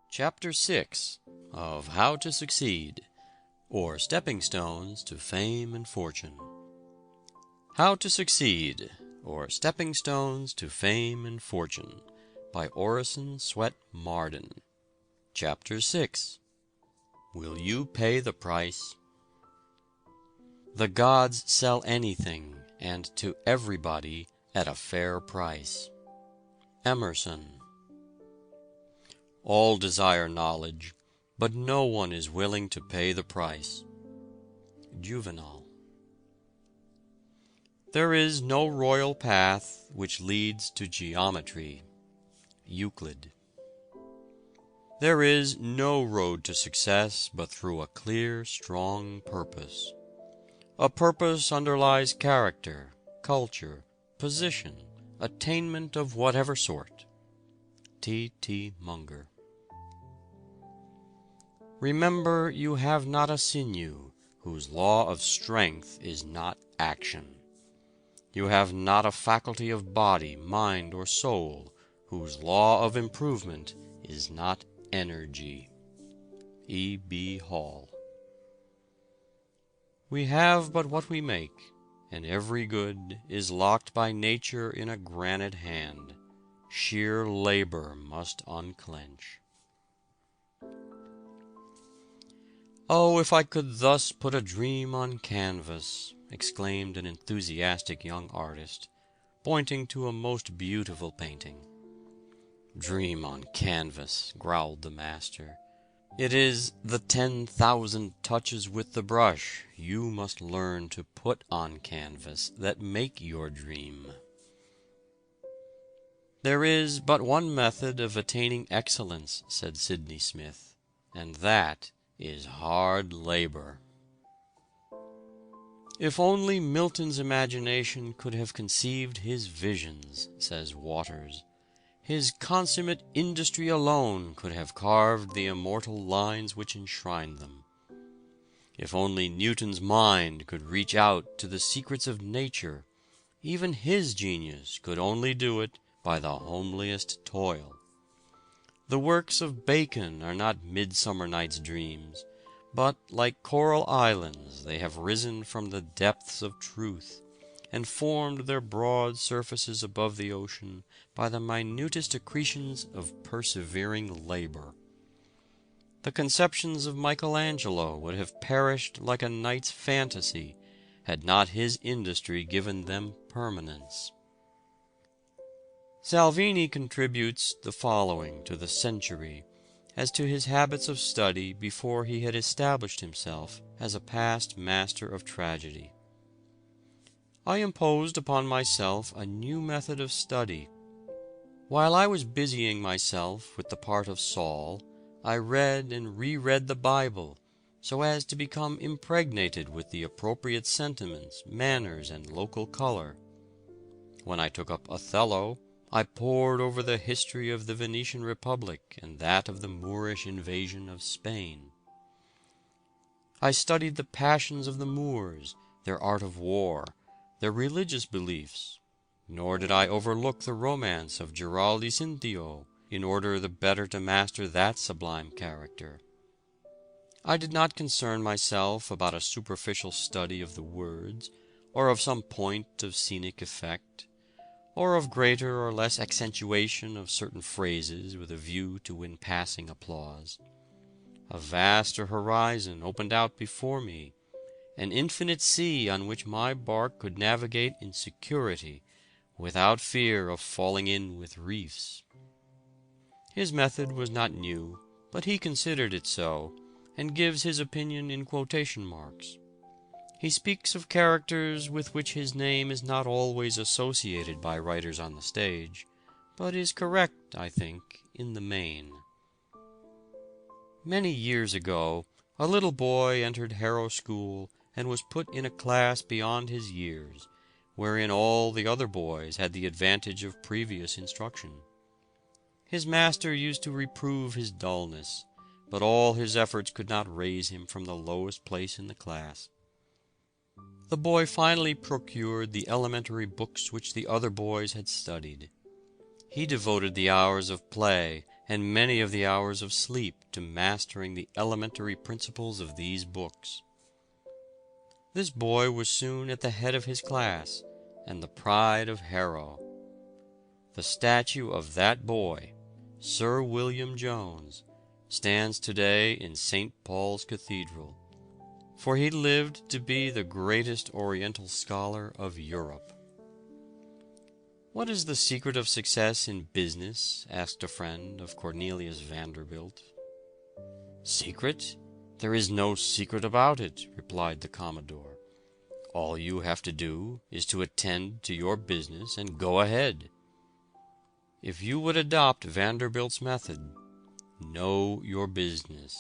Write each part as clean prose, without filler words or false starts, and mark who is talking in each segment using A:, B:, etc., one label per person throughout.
A: Chapter 6 of How to Succeed, or Stepping Stones to Fame and Fortune. How to Succeed, or Stepping Stones to Fame and Fortune, by Orison Swett Marden. Chapter 6. Will you pay the price? The gods sell anything, and to everybody, at a fair price. Emerson. All desire knowledge, but no one is willing to pay the price. Juvenal. There is no royal path which leads to geometry. Euclid. There is no road to success but through a clear, strong purpose. A purpose underlies character, culture, position, attainment of whatever sort. T. T. Munger. Remember, you have not a sinew, whose law of strength is not action. You have not a faculty of body, mind, or soul, whose law of improvement is not energy. E. B. Hall. We have but what we make, and every good is locked by nature in a granite hand. Sheer labor must unclench. "Oh, if I could thus put a dream on canvas," exclaimed an enthusiastic young artist, pointing to a most beautiful painting. "Dream on canvas," growled the master. "It is the 10,000 touches with the brush you must learn to put on canvas that make your dream." "There is but one method of attaining excellence," said Sydney Smith, "and that is hard labor." "If only Milton's imagination could have conceived his visions," says Waters, "his consummate industry alone could have carved the immortal lines which enshrine them. If only Newton's mind could reach out to the secrets of nature, even his genius could only do it by the homeliest toil. The works of Bacon are not Midsummer Night's Dreams, but like coral islands they have risen from the depths of truth, and formed their broad surfaces above the ocean by the minutest accretions of persevering labor. The conceptions of Michelangelo would have perished like a night's fantasy, had not his industry given them permanence." Salvini contributes the following to the Century as to his habits of study before he had established himself as a past master of tragedy. "I imposed upon myself a new method of study. While I was busying myself with the part of Saul, I read and reread the Bible, so as to become impregnated with the appropriate sentiments, manners, and local color. When I took up Othello, I pored over the history of the Venetian Republic and that of the Moorish invasion of Spain. I studied the passions of the Moors, their art of war, their religious beliefs, nor did I overlook the romance of Giraldi Cinthio, in order the better to master that sublime character. I did not concern myself about a superficial study of the words, or of some point of scenic effect, or of greater or less accentuation of certain phrases with a view to win passing applause. A vaster horizon opened out before me, an infinite sea on which my bark could navigate in security, without fear of falling in with reefs." His method was not new, but he considered it so, and gives his opinion in quotation marks. He speaks of characters with which his name is not always associated by writers on the stage, but is correct, I think, in the main. Many years ago, a little boy entered Harrow School and was put in a class beyond his years, wherein all the other boys had the advantage of previous instruction. His master used to reprove his dullness, but all his efforts could not raise him from the lowest place in the class. The boy finally procured the elementary books which the other boys had studied. He devoted the hours of play and many of the hours of sleep to mastering the elementary principles of these books. This boy was soon at the head of his class, and the pride of Harrow. The statue of that boy, Sir William Jones, stands today in St. Paul's Cathedral, for he lived to be the greatest Oriental scholar of Europe. "What is the secret of success in business?" asked a friend of Cornelius Vanderbilt. "Secret? There is no secret about it," replied the Commodore. "All you have to do is to attend to your business and go ahead." If you would adopt Vanderbilt's method, know your business,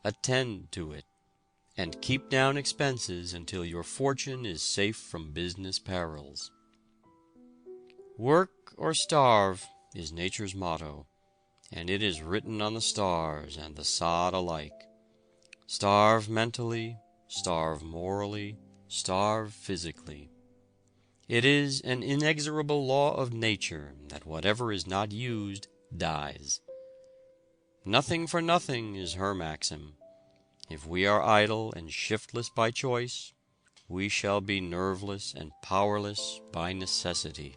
A: attend to it, and keep down expenses until your fortune is safe from business perils. "Work or starve" is nature's motto, and it is written on the stars and the sod alike. Starve mentally, starve morally, starve physically. It is an inexorable law of nature that whatever is not used dies. "Nothing for nothing" is her maxim. If we are idle and shiftless by choice, we shall be nerveless and powerless by necessity.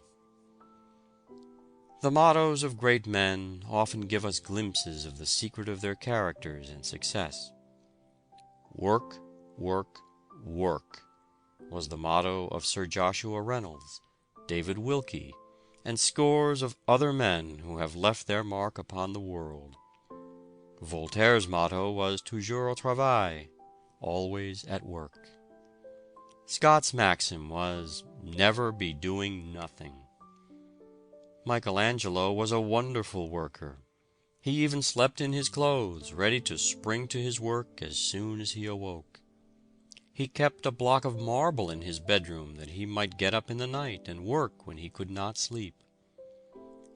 A: The mottos of great men often give us glimpses of the secret of their characters and success. "Work, work, work" was the motto of Sir Joshua Reynolds, David Wilkie, and scores of other men who have left their mark upon the world. Voltaire's motto was "Toujours au travail," always at work. Scott's maxim was "Never be doing nothing." Michelangelo was a wonderful worker. He even slept in his clothes, ready to spring to his work as soon as he awoke. He kept a block of marble in his bedroom that he might get up in the night and work when he could not sleep.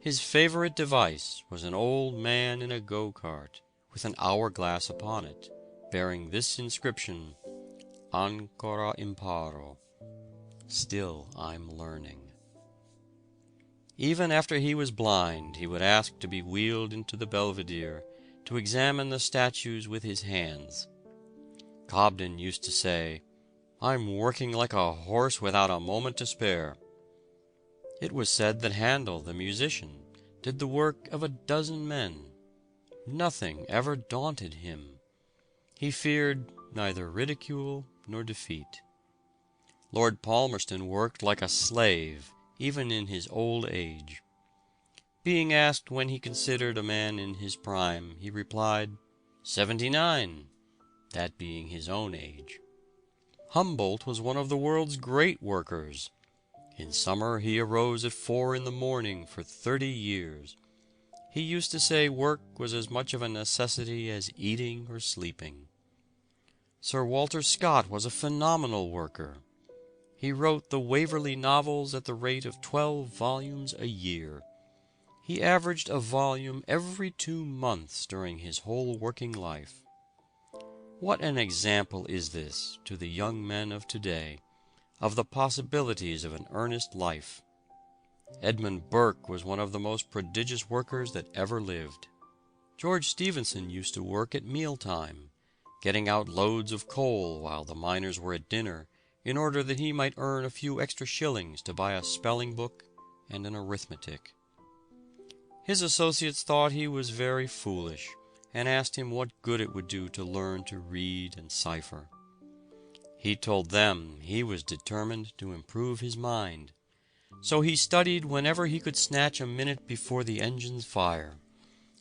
A: His favorite device was an old man in a go-cart, with an hourglass upon it, bearing this inscription, "Ancora imparo," "Still I'm learning." Even after he was blind, he would ask to be wheeled into the Belvedere to examine the statues with his hands. Cobden used to say, "I'm working like a horse without a moment to spare." It was said that Handel, the musician, did the work of a dozen men. Nothing ever daunted him. He feared neither ridicule nor defeat. Lord Palmerston worked like a slave, even in his old age. Being asked when he considered a man in his prime, he replied, 79, that being his own age. Humboldt was one of the world's great workers. In summer he arose at 4 in the morning for 30 years. He used to say work was as much of a necessity as eating or sleeping. Sir Walter Scott was a phenomenal worker. He wrote the Waverley novels at the rate of 12 volumes a year. He averaged a volume every 2 months during his whole working life. What an example is this to the young men of today of the possibilities of an earnest life. Edmund Burke was one of the most prodigious workers that ever lived. George Stephenson used to work at mealtime, getting out loads of coal while the miners were at dinner, in order that he might earn a few extra shillings to buy a spelling book and an arithmetic. His associates thought he was very foolish, and asked him what good it would do to learn to read and cipher. He told them he was determined to improve his mind, so he studied whenever he could snatch a minute before the engines fire,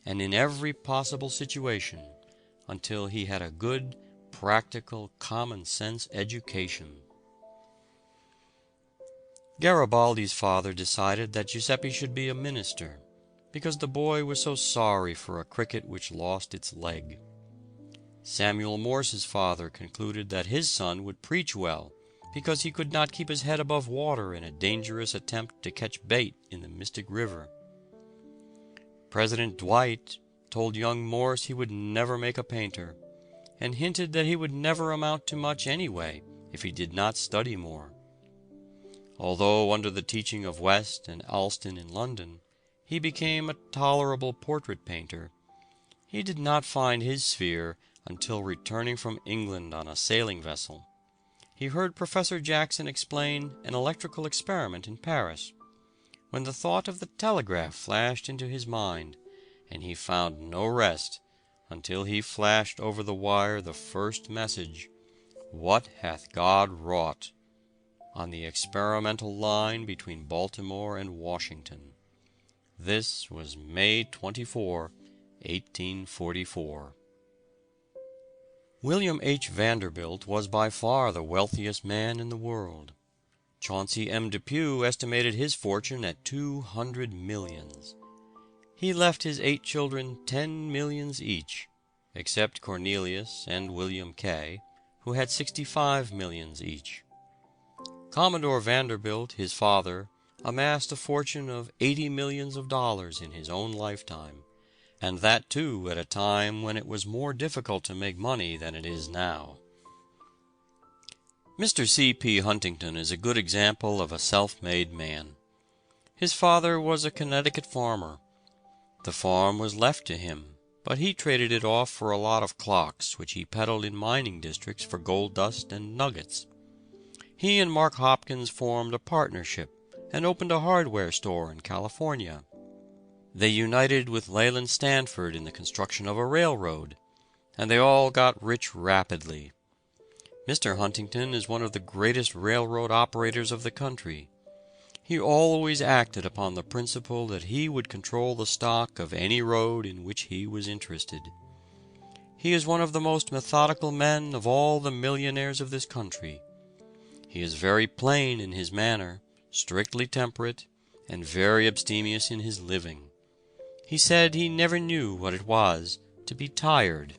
A: and in every possible situation, until he had a good, practical, common-sense education. Garibaldi's father decided that Giuseppe should be a minister, because the boy was so sorry for a cricket which lost its leg. Samuel Morse's father concluded that his son would preach well, because he could not keep his head above water in a dangerous attempt to catch bait in the Mystic River. President Dwight told young Morse he would never make a painter, and hinted that he would never amount to much anyway if he did not study more. Although under the teaching of West and Alston in London, he became a tolerable portrait painter. He did not find his sphere until returning from England on a sailing vessel. He heard Professor Jackson explain an electrical experiment in Paris, when the thought of the telegraph flashed into his mind, and he found no rest until he flashed over the wire the first message, "What hath God wrought?" on the experimental line between Baltimore and Washington. This was May 24, 1844. William H. Vanderbilt was by far the wealthiest man in the world. Chauncey M. Depew estimated his fortune at 200 millions. He left his 8 children 10 millions each, except Cornelius and William K., who had 65 millions each. Commodore Vanderbilt, his father, amassed a fortune of $80 millions in his own lifetime, and that too at a time when it was more difficult to make money than it is now. Mr. C. P. Huntington is a good example of a self-made man. His father was a Connecticut farmer. The farm was left to him, but he traded it off for a lot of clocks which he peddled in mining districts for gold dust and nuggets. He and Mark Hopkins formed a partnership and opened a hardware store in California. They united with Leland Stanford in the construction of a railroad, and they all got rich rapidly. Mr. Huntington is one of the greatest railroad operators of the country. He always acted upon the principle that he would control the stock of any road in which he was interested. He is one of the most methodical men of all the millionaires of this country. He is very plain in his manner, strictly temperate, and very abstemious in his living. He said he never knew what it was to be tired.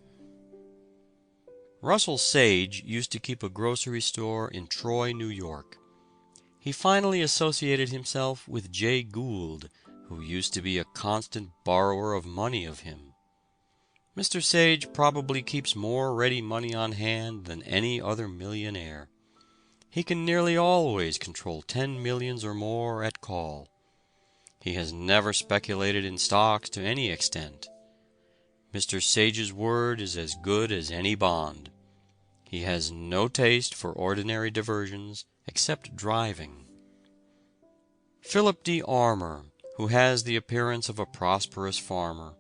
A: Russell Sage used to keep a grocery store in Troy, New York. He finally associated himself with Jay Gould, who used to be a constant borrower of money of him. Mr. Sage probably keeps more ready money on hand than any other millionaire. He can nearly always control 10 millions or more at call. He has never speculated in stocks to any extent. Mr. Sage's word is as good as any bond. He has no taste for ordinary diversions except driving. Philip D. Armour, who has the appearance of a prosperous farmer,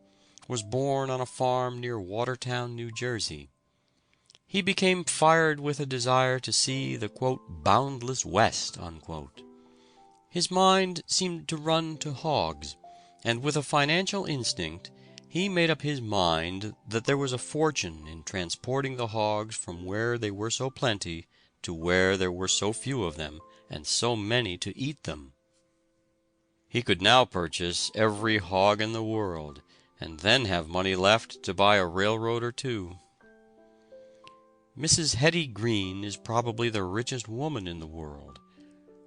A: was born on a farm near Watertown, New Jersey. He became fired with a desire to see the, quote, boundless West, unquote. His mind seemed to run to hogs, and with a financial instinct, he made up his mind that there was a fortune in transporting the hogs from where they were so plenty to where there were so few of them, and so many to eat them. He could now purchase every hog in the world, and then have money left to buy a railroad or two. Mrs. Hetty Green is probably the richest woman in the world.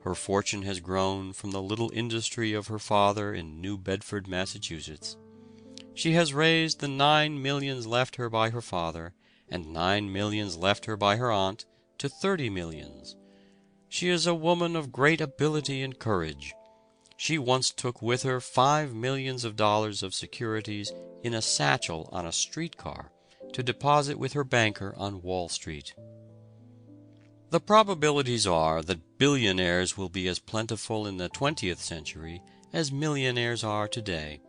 A: Her fortune has grown from the little industry of her father in New Bedford, Massachusetts. She has raised the 9 millions left her by her father, and 9 millions left her by her aunt, to 30 millions. She is a woman of great ability and courage. She once took with her $5 millions of securities in a satchel on a streetcar to deposit with her banker on Wall Street. The probabilities are that billionaires will be as plentiful in the 20th century as millionaires are today,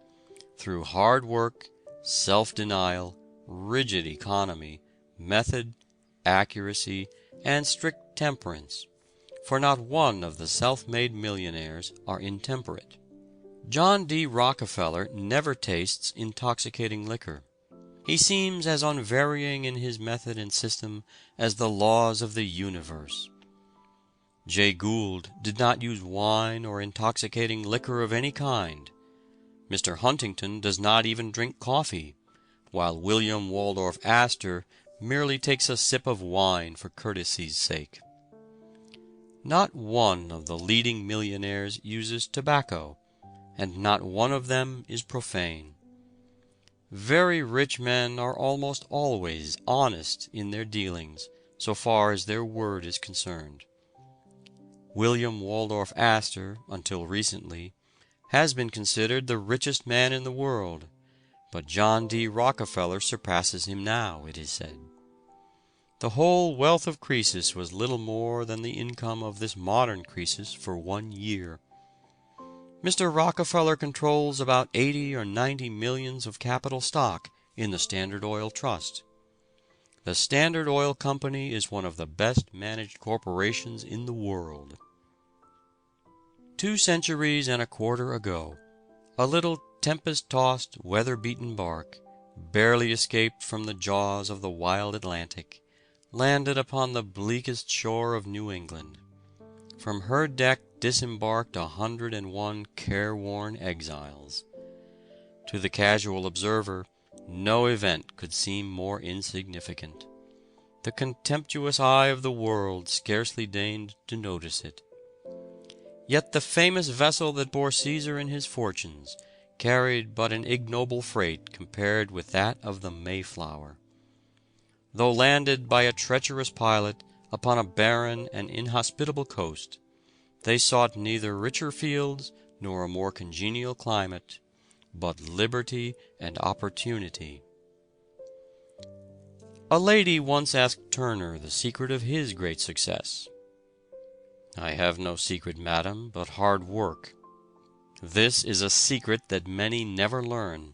A: through hard work, self-denial, rigid economy, method, accuracy, and strict temperance, for not one of the self-made millionaires are intemperate. John D. Rockefeller never tastes intoxicating liquor. He seems as unvarying in his method and system as the laws of the universe. Jay Gould did not use wine or intoxicating liquor of any kind. Mr. Huntington does not even drink coffee, while William Waldorf Astor merely takes a sip of wine for courtesy's sake. Not one of the leading millionaires uses tobacco, and not one of them is profane. Very rich men are almost always honest in their dealings, so far as their word is concerned. William Waldorf Astor, until recently, has been considered the richest man in the world, but John D. Rockefeller surpasses him now, it is said. The whole wealth of Croesus was little more than the income of this modern Croesus for 1 year. Mr. Rockefeller controls about 80 or 90 millions of capital stock in the Standard Oil Trust. The Standard Oil Company is one of the best managed corporations in the world. 2 centuries and a quarter ago, a little tempest-tossed, weather-beaten bark, barely escaped from the jaws of the wild Atlantic, landed upon the bleakest shore of New England. From her deck disembarked 101 careworn exiles. To the casual observer, no event could seem more insignificant. The contemptuous eye of the world scarcely deigned to notice it. Yet the famous vessel that bore Caesar and his fortunes carried but an ignoble freight compared with that of the Mayflower. Though landed by a treacherous pilot upon a barren and inhospitable coast, they sought neither richer fields nor a more congenial climate, but liberty and opportunity. A lady once asked Turner the secret of his great success. "I have no secret, madam, but hard work. This is a secret that many never learn,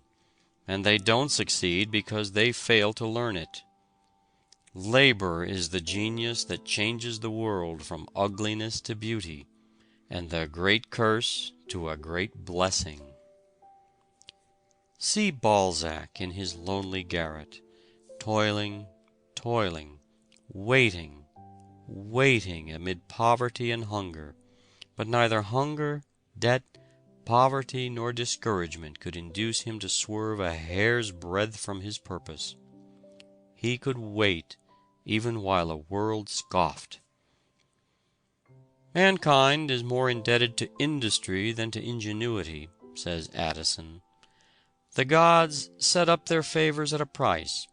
A: and they don't succeed because they fail to learn it. Labor is the genius that changes the world from ugliness to beauty, and the great curse to a great blessing." See Balzac in his lonely garret, toiling, toiling, waiting, waiting amid poverty and hunger, but neither hunger, debt, poverty, nor discouragement could induce him to swerve a hair's breadth from his purpose. He could wait even while a world scoffed. "Mankind is more indebted to industry than to ingenuity," says Addison. "The gods set up their favors at a price,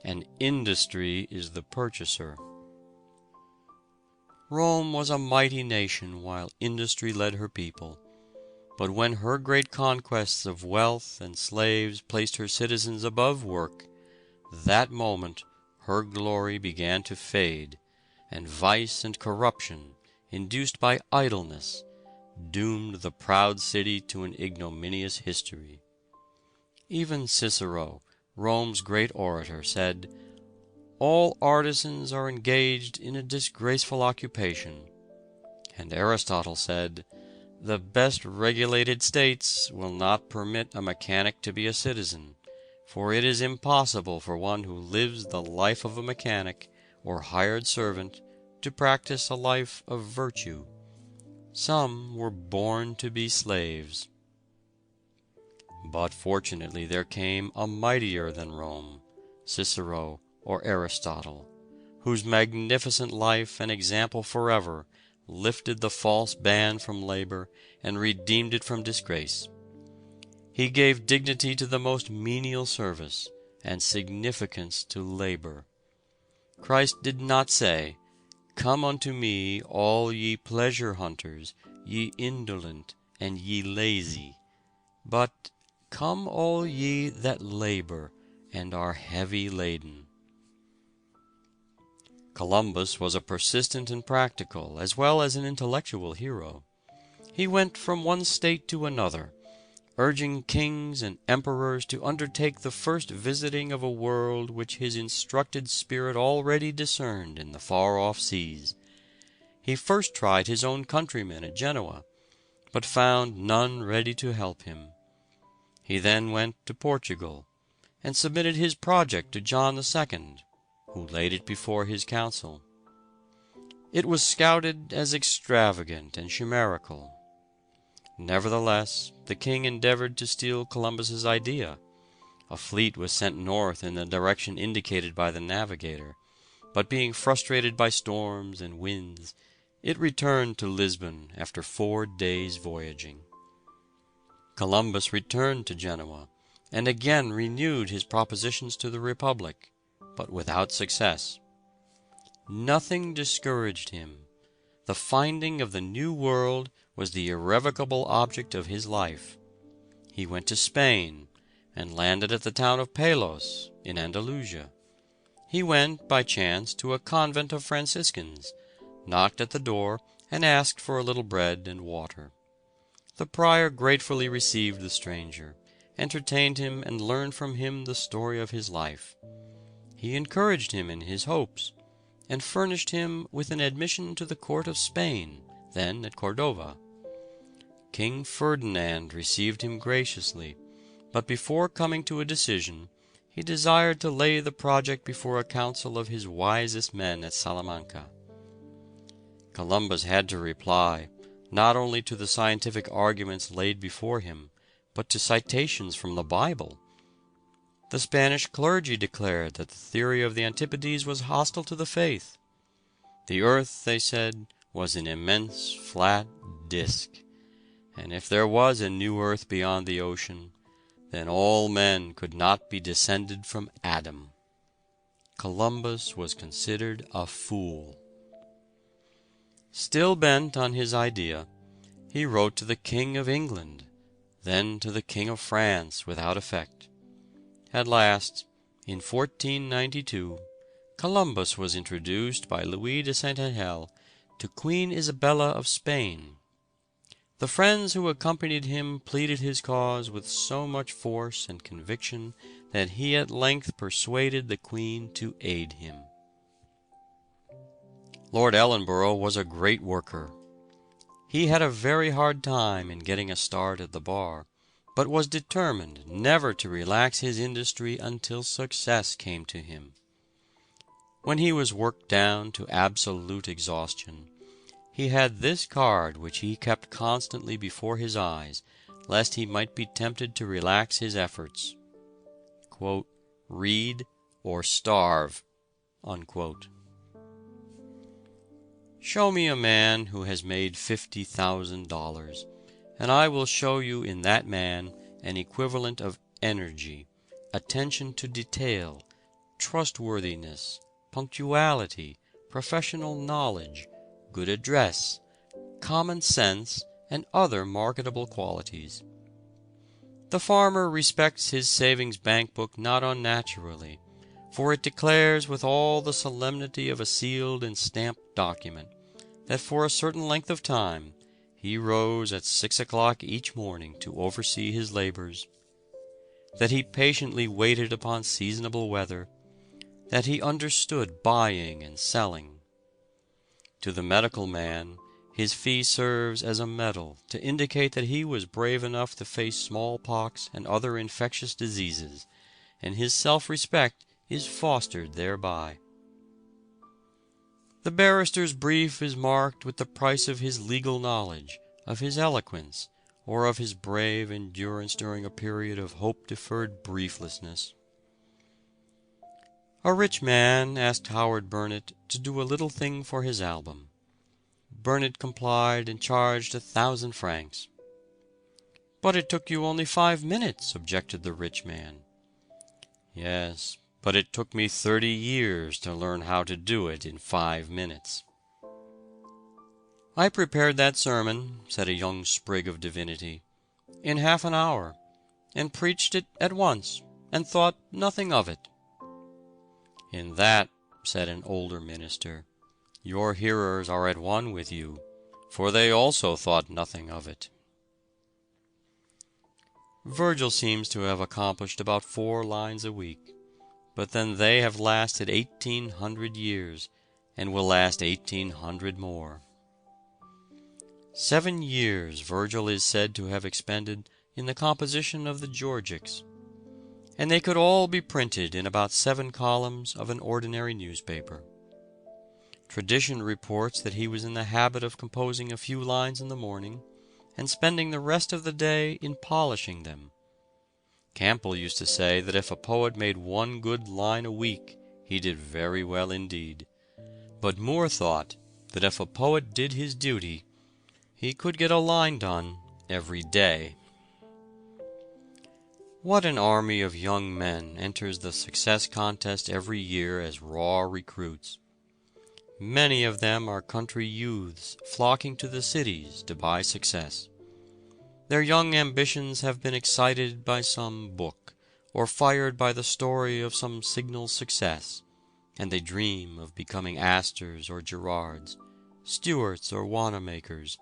A: and industry is the purchaser." Rome was a mighty nation while industry led her people, but when her great conquests of wealth and slaves placed her citizens above work, that moment her glory began to fade, and vice and corruption, induced by idleness, doomed the proud city to an ignominious history. Even Cicero, Rome's great orator, said, "All artisans are engaged in a disgraceful occupation." And Aristotle said, "The best regulated states will not permit a mechanic to be a citizen, for it is impossible for one who lives the life of a mechanic or hired servant to practice a life of virtue. Some were born to be slaves." But fortunately there came a mightier than Rome, Cicero or Aristotle, whose magnificent life and example forever lifted the false ban from labor and redeemed it from disgrace. He gave dignity to the most menial service, and significance to labor. Christ did not say, "Come unto me, all ye pleasure hunters, ye indolent, and ye lazy," but, "Come all ye that labor, and are heavy laden." Columbus was a persistent and practical, as well as an intellectual hero. He went from one state to another, urging kings and emperors to undertake the first visiting of a world which his instructed spirit already discerned in the far-off seas. He first tried his own countrymen at Genoa, but found none ready to help him. He then went to Portugal, and submitted his project to John II, who laid it before his council. It was scouted as extravagant and chimerical. Nevertheless, the king endeavored to steal Columbus's idea. A fleet was sent north in the direction indicated by the navigator, but being frustrated by storms and winds, it returned to Lisbon after 4 days' voyaging. Columbus returned to Genoa, and again renewed his propositions to the Republic, but without success. Nothing discouraged him. The finding of the New World was the irrevocable object of his life. He went to Spain, and landed at the town of Palos, in Andalusia. He went, by chance, to a convent of Franciscans, knocked at the door, and asked for a little bread and water. The prior gratefully received the stranger, entertained him, and learned from him the story of his life. He encouraged him in his hopes, and furnished him with an admission to the court of Spain, then at Cordova. King Ferdinand received him graciously, but before coming to a decision, he desired to lay the project before a council of his wisest men at Salamanca. Columbus had to reply, not only to the scientific arguments laid before him, but to citations from the Bible. The Spanish clergy declared that the theory of the Antipodes was hostile to the faith. The earth, they said, was an immense flat disk, and if there was a new earth beyond the ocean, then all men could not be descended from Adam. Columbus was considered a fool. Still bent on his idea, he wrote to the King of England, then to the King of France, without effect. At last, in 1492, Columbus was introduced by Louis de Saint-Angel to Queen Isabella of Spain. The friends who accompanied him pleaded his cause with so much force and conviction that he at length persuaded the Queen to aid him. Lord Ellenborough was a great worker. He had a very hard time in getting a start at the bar, but was determined never to relax his industry until success came to him. When he was worked down to absolute exhaustion, he had this card which he kept constantly before his eyes, lest he might be tempted to relax his efforts. Quote, "Read or starve." Unquote. Show me a man who has made $50,000, and I will show you in that man an equivalent of energy, attention to detail, trustworthiness, punctuality, professional knowledge, good address, common sense, and other marketable qualities. The farmer respects his savings bank book not unnaturally, for it declares with all the solemnity of a sealed and stamped document that for a certain length of time he rose at 6 o'clock each morning to oversee his labors, that he patiently waited upon seasonable weather, that he understood buying and selling. To the medical man, his fee serves as a medal to indicate that he was brave enough to face smallpox and other infectious diseases, and his self-respect is fostered thereby. The barrister's brief is marked with the price of his legal knowledge, of his eloquence, or of his brave endurance during a period of hope-deferred brieflessness. A rich man asked Howard Burnett to do a little thing for his album. Burnett complied and charged 1,000 francs. "But it took you only 5 minutes," objected the rich man. "Yes, but it took me 30 years to learn how to do it in 5 minutes." "I prepared that sermon," said a young sprig of divinity, "in half an hour, and preached it at once, and thought nothing of it." "In that," said an older minister, "your hearers are at one with you, for they also thought nothing of it." Virgil seems to have accomplished about 4 lines a week, but then they have lasted 1800 years, and will last 1800 more. 7 years Virgil is said to have expended in the composition of the Georgics, and they could all be printed in about 7 columns of an ordinary newspaper. Tradition reports that he was in the habit of composing a few lines in the morning, and spending the rest of the day in polishing them. Campbell used to say that if a poet made 1 good line a week, he did very well indeed. But Moore thought that if a poet did his duty, he could get a line done every day. What an army of young men enters the success contest every year as raw recruits. Many of them are country youths flocking to the cities to buy success. Their young ambitions have been excited by some book, or fired by the story of some signal success, and they dream of becoming Astors or Gerards, Stuarts or Wanamakers,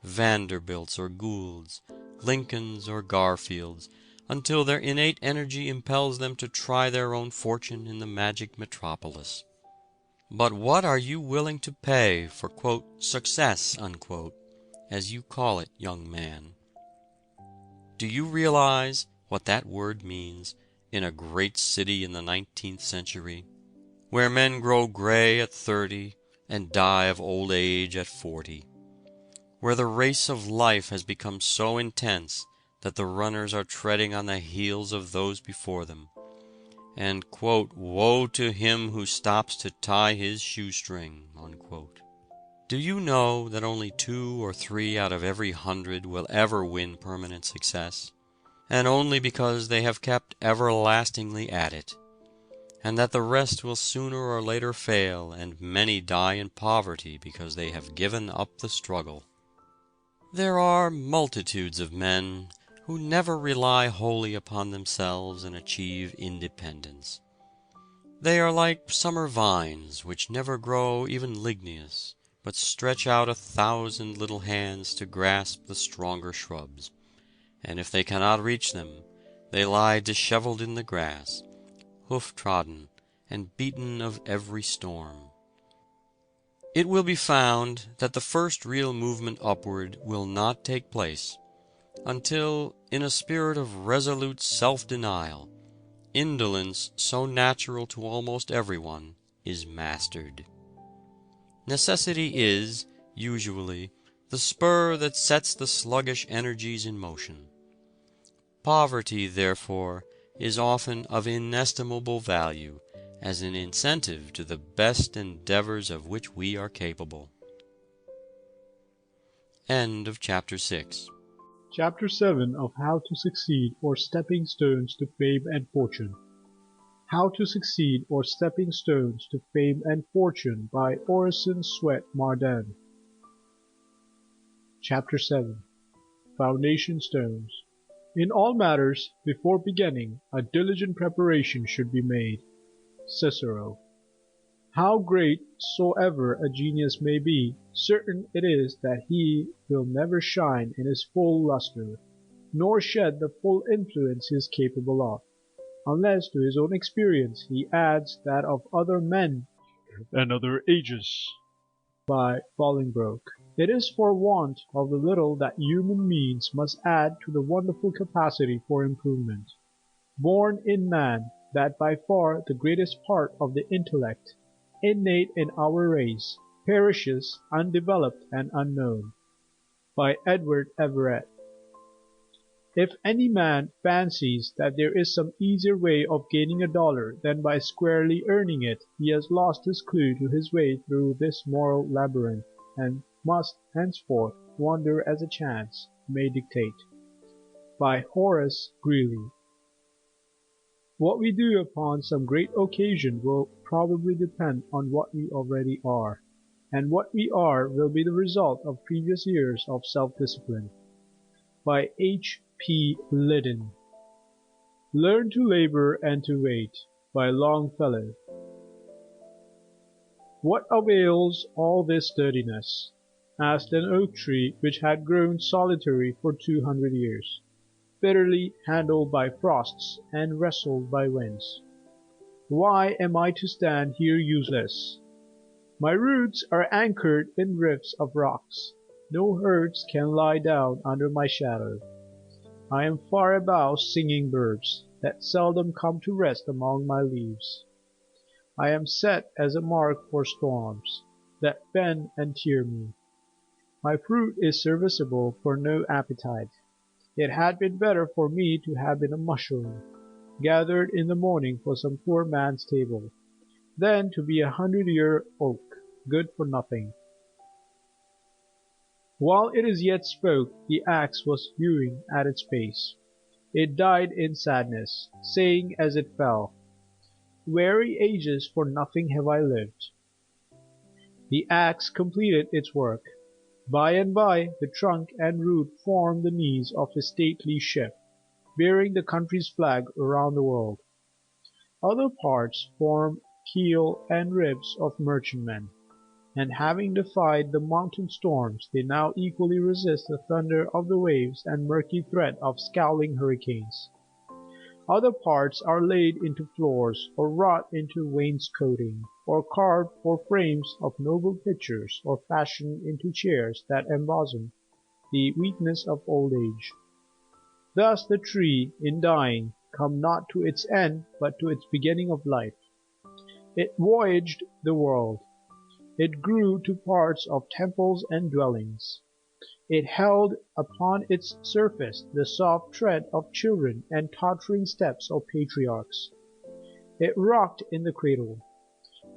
A: Vanderbilts or Goulds, Lincolns or Garfields, until their innate energy impels them to try their own fortune in the magic metropolis. But what are you willing to pay for "success," as you call it, young man? Do you realize what that word means in a great city in the 19th century, where men grow gray at 30 and die of old age at 40, where the race of life has become so intense that the runners are treading on the heels of those before them, and "woe to him who stops to tie his shoestring"? Do you know that only 2 or 3 out of every 100 will ever win permanent success, and only because they have kept everlastingly at it, and that the rest will sooner or later fail, and many die in poverty because they have given up the struggle? There are multitudes of men who never rely wholly upon themselves and achieve independence. They are like summer vines which never grow even ligneous, but stretch out 1,000 little hands to grasp the stronger shrubs, and if they cannot reach them, they lie disheveled in the grass, hoof-trodden and beaten of every storm. It will be found that the first real movement upward will not take place until, in a spirit of resolute self-denial, indolence so natural to almost everyone is mastered. Necessity is, usually, the spur that sets the sluggish energies in motion. Poverty, therefore, is often of inestimable value as an incentive to the best endeavors of which we are capable. End of chapter 6.
B: Chapter 7 of How to Succeed, or Stepping Stones to Fame and Fortune. How to Succeed, or Stepping Stones to Fame and Fortune, by Orison Swett Marden. Chapter 7. Foundation Stones. In all matters, before beginning, a diligent preparation should be made. Cicero. How great soever a genius may be, certain it is that he will never shine in his full lustre, nor shed the full influence he is capable of, unless to his own experience he adds that of other men and other ages. By Bolingbroke. It is for want of the little that human means must add to the wonderful capacity for improvement, born in man, that by far the greatest part of the intellect, innate in our race, perishes undeveloped and unknown. By Edward Everett. If any man fancies that there is some easier way of gaining $1 than by squarely earning it, he has lost his clue to his way through this moral labyrinth, and must henceforth wander as a chance may dictate. By Horace Greeley. What we do upon some great occasion will probably depend on what we already are, and what we are will be the result of previous years of self-discipline. By H. P. Liddon. Learn to labor and to wait. By Longfellow. What avails all this sturdiness? Asked an oak tree which had grown solitary for 200 years, bitterly handled by frosts and wrestled by winds. Why am I to stand here useless? My roots are anchored in rifts of rocks. No herds can lie down under my shadow. I am far above singing birds, that seldom come to rest among my leaves. I am set as a mark for storms, that bend and tear me. My fruit is serviceable for no appetite. It had been better for me to have been a mushroom, gathered in the morning for some poor man's table, than to be 100-year oak, good for nothing. While it as yet spoke, the axe was hewing at its base. It died in sadness, saying as it fell, "Weary ages for nothing have I lived." The axe completed its work. By and by the trunk and root formed the knees of a stately ship, bearing the country's flag around the world. Other parts form keel and ribs of merchantmen, and having defied the mountain storms, they now equally resist the thunder of the waves and murky threat of scowling hurricanes. Other parts are laid into floors, or wrought into wainscoting, or carved for frames of noble pictures, or fashioned into chairs that embosom the weakness of old age. Thus the tree, in dying, come not to its end, but to its beginning of life. It voyaged the world. It grew to parts of temples and dwellings. It held upon its surface the soft tread of children and tottering steps of patriarchs. It rocked in the cradle.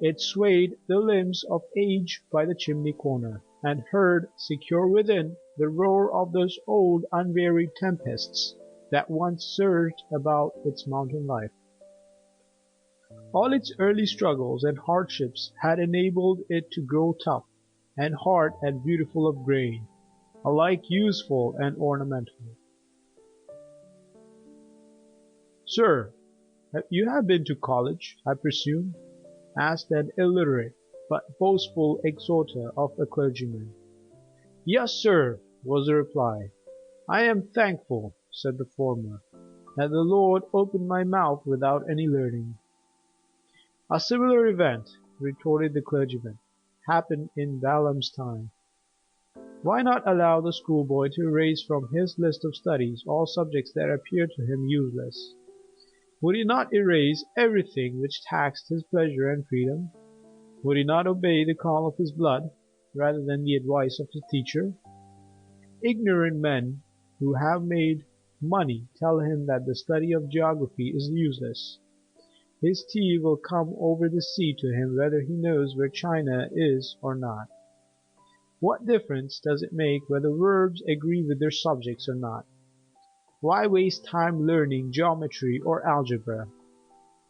B: It swayed the limbs of age by the chimney corner, and heard, secure within, the roar of those old unwearied tempests that once surged about its mountain life. All its early struggles and hardships had enabled it to grow tough and hard and beautiful of grain, alike useful and ornamental. "Sir, you have been to college, I presume?" asked an illiterate but boastful exhorter of a clergyman. "Yes, sir," was the reply. "I am thankful," said the former, "that the Lord opened my mouth without any learning." "A similar event," retorted the clergyman, "happened in Balaam's time. Why not allow the schoolboy to erase from his list of studies all subjects that appeared to him useless? Would he not erase everything which taxed his pleasure and freedom? Would he not obey the call of his blood, rather than the advice of his teacher? Ignorant men who have made money tell him that the study of geography is useless. His tea will come over the sea to him whether he knows where China is or not. What difference does it make whether verbs agree with their subjects or not? Why waste time learning geometry or algebra?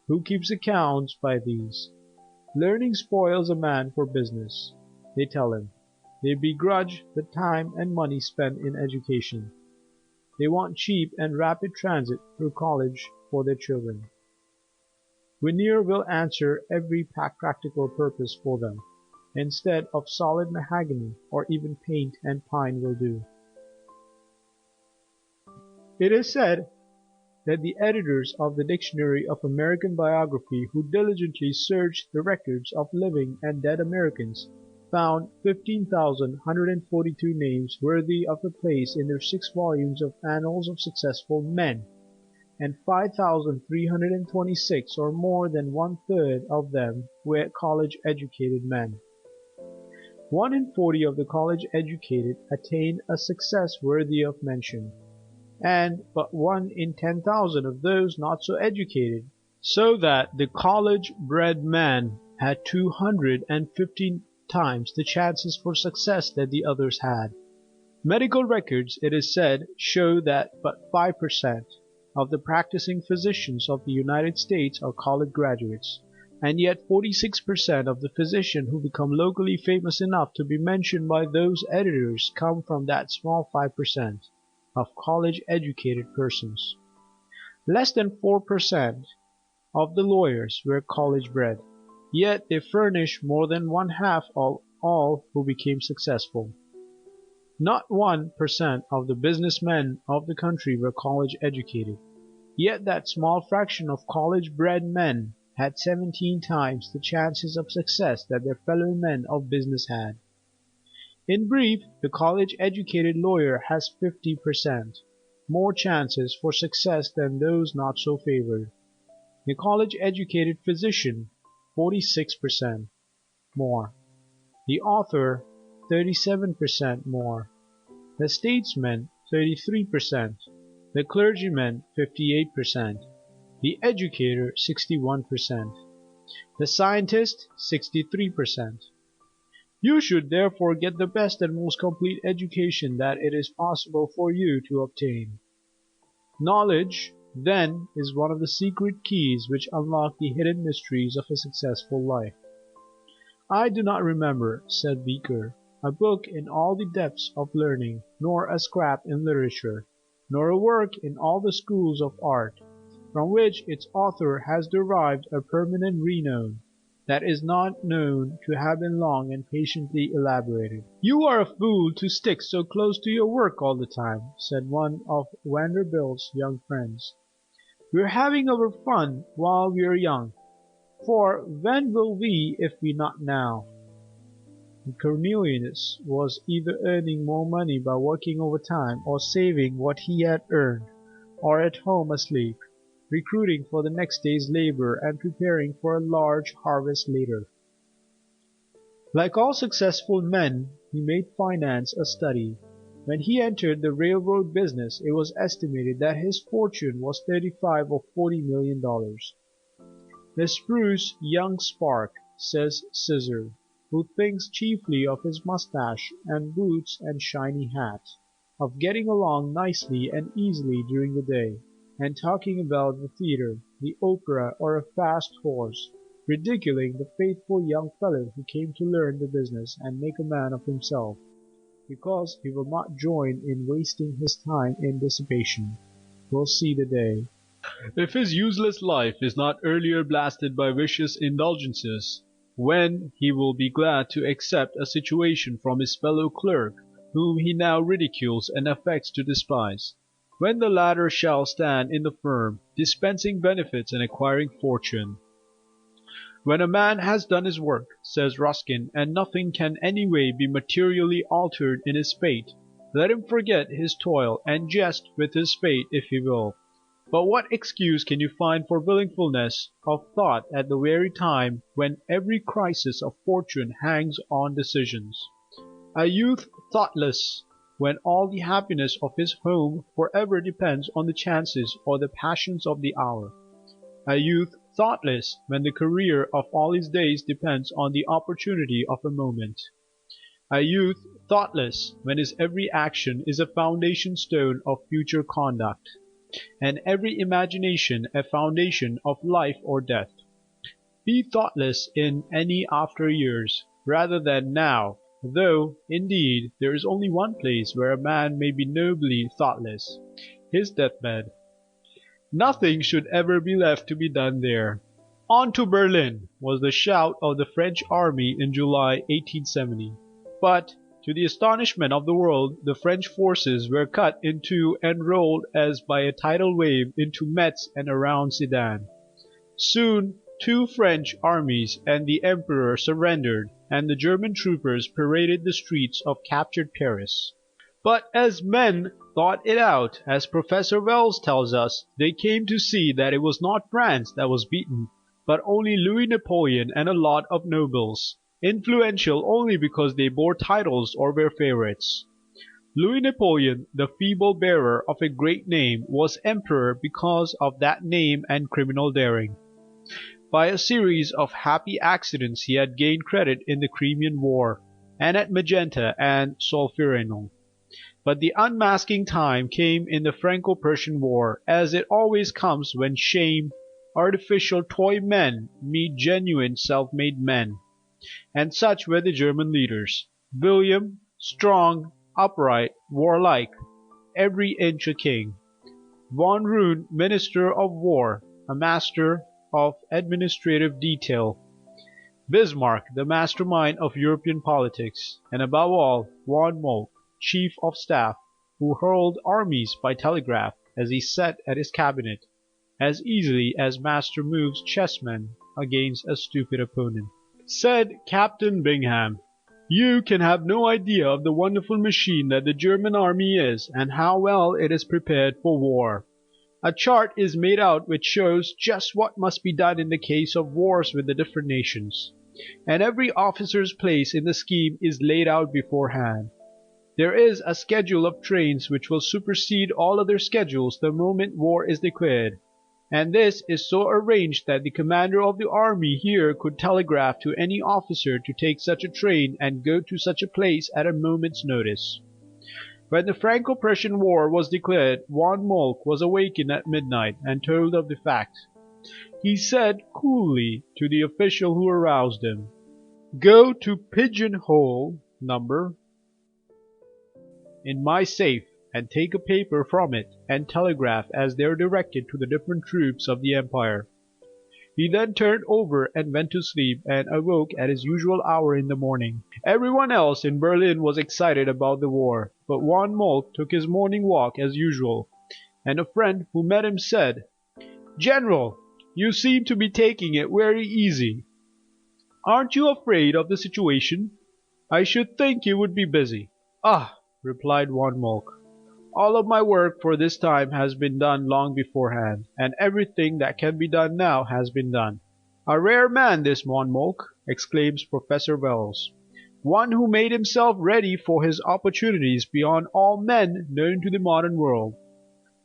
B: Who keeps accounts by these? Learning spoils a man for business, they tell him. They begrudge the time and money spent in education. They want cheap and rapid transit through college for their children. Veneer will answer every practical purpose for them. Instead of solid mahogany, or even paint and pine will do. It is said that the editors of the Dictionary of American Biography, who diligently searched the records of living and dead Americans, found 15,142 names worthy of a place in their 6 volumes of Annals of Successful Men, and 5,326, or more than 1/3 of them, were college-educated men. 1 in 40 of the college-educated attained a success worthy of mention, and but 1 in 10,000 of those not so educated, so that the college-bred man had 215 times the chances for success that the others had. Medical records, it is said, show that but 5% of the practicing physicians of the United States are college graduates, and yet 46% of the physicians who become locally famous enough to be mentioned by those editors come from that small 5% of college-educated persons. Less than 4% of the lawyers were college-bred, yet they furnish more than 1/2 of all who became successful. Not 1% of the businessmen of the country were college-educated, yet that small fraction of college-bred men had 17 times the chances of success that their fellow men of business had. In brief, the college-educated lawyer has 50% more chances for success than those not so favored. The college-educated physician, 46% more. The author, 37% more. The statesman, 33%. The clergyman, 58%. The educator, 61%. The scientist, 63%. You should therefore get the best and most complete education that it is possible for you to obtain. Knowledge, then, is one of the secret keys which unlock the hidden mysteries of a successful life. I do not remember, said Beaker, a book in all the depths of learning, nor a scrap in literature, nor a work in all the schools of art, from which its author has derived a permanent renown, that is not known to have been long and patiently elaborated. You are a fool to stick so close to your work all the time, said one of Vanderbilt's young friends. We're having our fun while we're young, for when will we if we not now? Cornelius was either earning more money by working overtime, or saving what he had earned, or at home asleep, recruiting for the next day's labor and preparing for a large harvest later. Like all successful men, he made finance a study. When he entered the railroad business, it was estimated that his fortune was $35 or $40 million. The spruce young spark, says Caesar, who thinks chiefly of his mustache and boots and shiny hat, of getting along nicely and easily during the day, and talking about the theatre, the opera, or a fast horse, ridiculing the faithful young fellow who came to learn the business and make a man of himself, because he will not join in wasting his time in dissipation, will see the day. If his useless life is not earlier blasted by vicious indulgences, when he will be glad to accept a situation from his fellow clerk, whom he now ridicules and affects to despise, when the latter shall stand in the firm, dispensing benefits and acquiring fortune. When a man has done his work, says Ruskin, and nothing can anyway be materially altered in his fate, let him forget his toil and jest with his fate if he will. But what excuse can you find for wilfulness of thought at the very time when every crisis of fortune hangs on decisions? A youth thoughtless, when all the happiness of his home forever depends on the chances or the passions of the hour. A youth thoughtless, when the career of all his days depends on the opportunity of a moment. A youth thoughtless, when his every action is a foundation stone of future conduct, and every imagination a foundation of life or death. Be thoughtless in any after years, rather than now, though, indeed, there is only one place where a man may be nobly thoughtless, his deathbed. Nothing should ever be left to be done there. "On to Berlin!" was the shout of the French army in July 1870. But, to the astonishment of the world, the French forces were cut in two and rolled as by a tidal wave into Metz and around Sedan. Soon two French armies and the Emperor surrendered, and the German troopers paraded the streets of captured Paris. But as men thought it out, as Professor Wells tells us, they came to see that it was not France that was beaten, but only Louis Napoleon and a lot of nobles, influential only because they bore titles or were favorites. Louis Napoleon, the feeble bearer of a great name, was emperor because of that name and criminal daring. By a series of happy accidents he had gained credit in the Crimean War, and at Magenta and Solferino. But the unmasking time came in the Franco-Prussian War, as it always comes when sham, artificial toy men meet genuine self-made men. And such were the German leaders. William, strong, upright, warlike, every inch a king. Von Roon, Minister of War, a master of administrative detail. Bismarck, the mastermind of European politics, and above all, von Moltke, Chief of Staff, who hurled armies by telegraph as he sat at his cabinet, as easily as master moves chessmen against a stupid opponent. Said Captain Bingham, "You can have no idea of the wonderful machine that the German army is, and how well it is prepared for war. A chart is made out which shows just what must be done in the case of wars with the different nations, and every officer's place in the scheme is laid out beforehand. There is a schedule of trains which will supersede all other schedules the moment war is declared, and this is so arranged that the commander of the army here could telegraph to any officer to take such a train and go to such a place at a moment's notice." When the Franco-Prussian War was declared, von Moltke was awakened at midnight and told of the fact. He said coolly to the official who aroused him, Go to pigeonhole number in my safe and take a paper from it and telegraph as they are directed to the different troops of the Empire." He then turned over and went to sleep and awoke at his usual hour in the morning. Everyone else in Berlin was excited about the war, but von Moltke took his morning walk as usual, and a friend who met him said, "General, you seem to be taking it very easy. Aren't you afraid of the situation? I should think you would be busy." "Ah," replied von Moltke, "all of my work for this time has been done long beforehand, and everything that can be done now has been done." "A rare man this von Moltke," exclaims Professor Wells, "one who made himself ready for his opportunities beyond all men known to the modern world.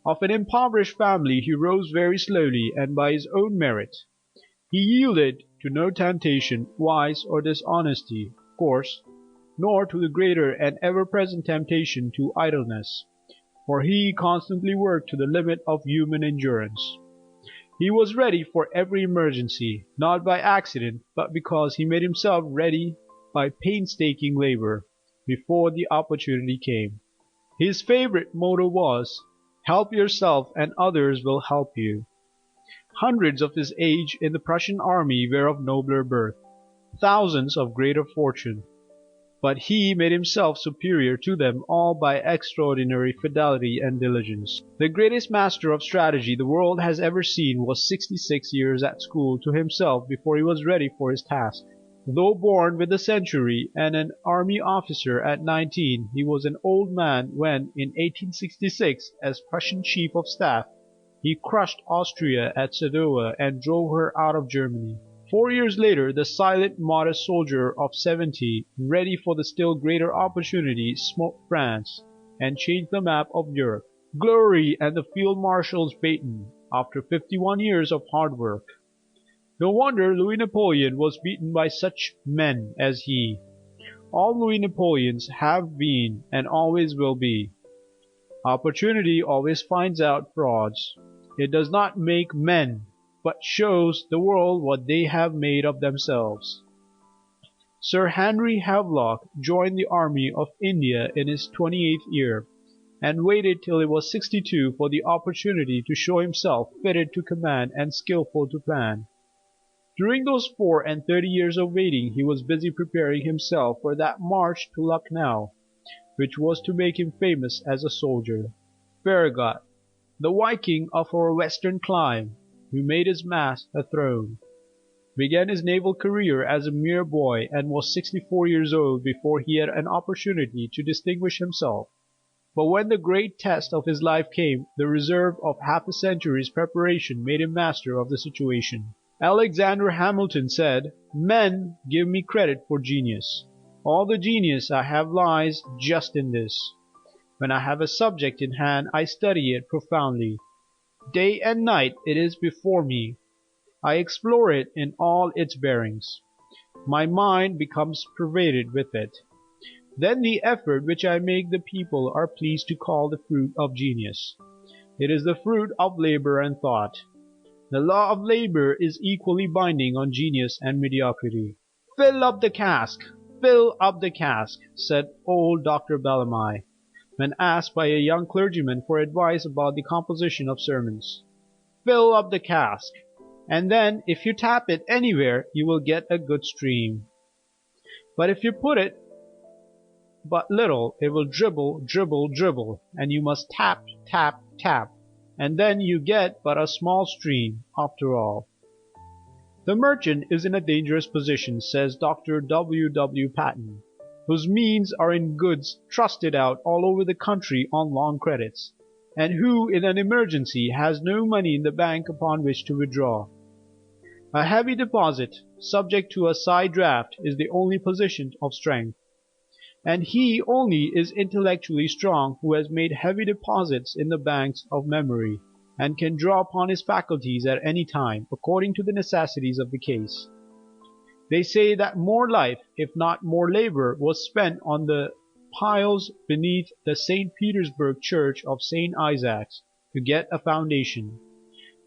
B: Of an impoverished family he rose very slowly and by his own merit. He yielded to no temptation, vice or dishonesty, of course, nor to the greater and ever-present temptation to idleness, for he constantly worked to the limit of human endurance. He was ready for every emergency, not by accident, but because he made himself ready by painstaking labor, before the opportunity came. His favorite motto was, 'Help yourself and others will help you.' Hundreds of his age in the Prussian army were of nobler birth, thousands of greater fortune, but he made himself superior to them all by extraordinary fidelity and diligence. The greatest master of strategy the world has ever seen was 66 years at school to himself before he was ready for his task. Though born with the century and an army officer at 19, he was an old man when, in 1866, as Prussian chief of staff, he crushed Austria at Sadowa and drove her out of Germany. 4 years later, the silent, modest soldier of 70, ready for the still greater opportunity, smote France, and changed the map of Europe. Glory and the field marshal's baton, after 51 years of hard work. No wonder Louis Napoleon was beaten by such men as he. All Louis Napoleons have been and always will be. Opportunity always finds out frauds. It does not make men, but shows the world what they have made of themselves. Sir Henry Havelock joined the army of India in his 28th year, and waited till he was 62 for the opportunity to show himself fitted to command and skillful to plan. During those 34 years of waiting he was busy preparing himself for that march to Lucknow, which was to make him famous as a soldier. Farragut, the Viking of our western clime, who made his mast a throne, began his naval career as a mere boy and was 64 years old before he had an opportunity to distinguish himself. But when the great test of his life came, the reserve of half a century's preparation made him master of the situation. Alexander Hamilton said, "Men give me credit for genius. All the genius I have lies just in this. When I have a subject in hand I study it profoundly. Day and night it is before me. I explore it in all its bearings. My mind becomes pervaded with it. Then the effort which I make the people are pleased to call the fruit of genius. It is the fruit of labor and thought. The law of labor is equally binding on genius and mediocrity." "Fill up the cask! Fill up the cask!" said old Dr. Bellamy, when asked by a young clergyman for advice about the composition of sermons. "Fill up the cask, and then if you tap it anywhere you will get a good stream. But if you put it but little it will dribble, dribble, dribble, and you must tap, tap, tap, and then you get but a small stream after all." The merchant is in a dangerous position, says Dr. W. W. Paton, whose means are in goods trusted out all over the country on long credits, and who in an emergency has no money in the bank upon which to withdraw. A heavy deposit, subject to a side draft, is the only position of strength, and he only is intellectually strong who has made heavy deposits in the banks of memory, and can draw upon his faculties at any time, according to the necessities of the case. They say that more life, if not more labor, was spent on the piles beneath the St. Petersburg Church of St. Isaac's to get a foundation,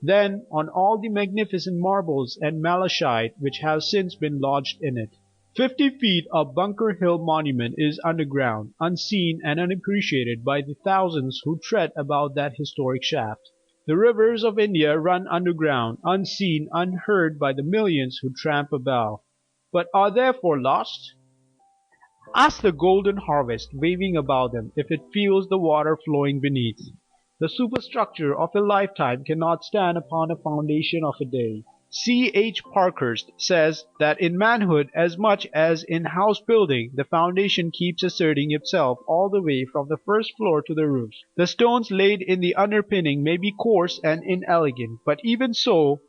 B: than on all the magnificent marbles and malachite which have since been lodged in it. 50 feet of Bunker Hill Monument is underground, unseen and unappreciated by the thousands who tread about that historic shaft. The rivers of India run underground, unseen, unheard by the millions who tramp about, but are therefore lost? Ask the golden harvest waving above them if it feels the water flowing beneath. The superstructure of a lifetime cannot stand upon a foundation of a day. C. H. Parkhurst says that in manhood as much as in house building, the foundation keeps asserting itself all the way from the first floor to the roof. The stones laid in the underpinning may be coarse and inelegant, but even so,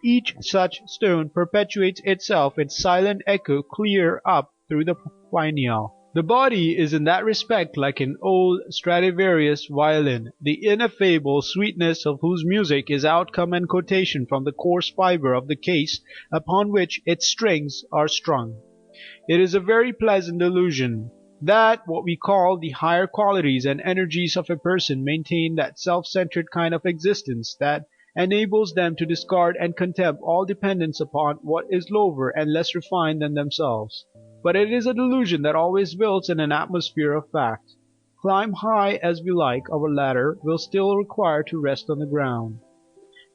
B: each such stone perpetuates itself in silent echo clear up through the pineal. The body is in that respect like an old Stradivarius violin, the ineffable sweetness of whose music is outcome and quotation from the coarse fibre of the case upon which its strings are strung. It is a very pleasant illusion, that what we call the higher qualities and energies of a person maintain that self-centred kind of existence that enables them to discard and contemn all dependence upon what is lower and less refined than themselves. But it is a delusion that always builds in an atmosphere of fact. Climb high as we like, our ladder will still require to rest on the ground.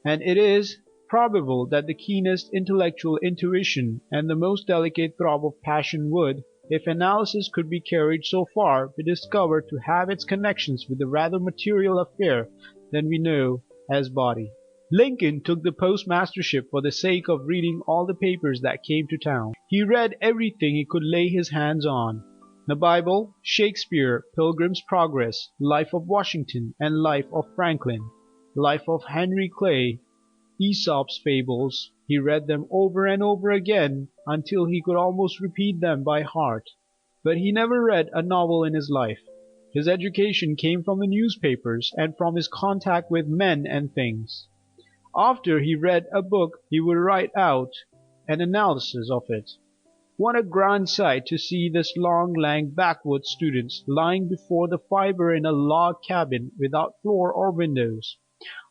B: And it is probable that the keenest intellectual intuition and the most delicate throb of passion would, if analysis could be carried so far, be discovered to have its connections with a rather material affair than we know as body. Lincoln took the postmastership for the sake of reading all the papers that came to town. He read everything he could lay his hands on: the Bible, Shakespeare, Pilgrim's Progress, Life of Washington and Life of Franklin, Life of Henry Clay, Aesop's Fables. He read them over and over again until he could almost repeat them by heart. But he never read a novel in his life. His education came from the newspapers and from his contact with men and things. After he read a book he would write out an analysis of it. What a grand sight to see this long lank backwoods students lying before the fire in a log cabin without floor or windows,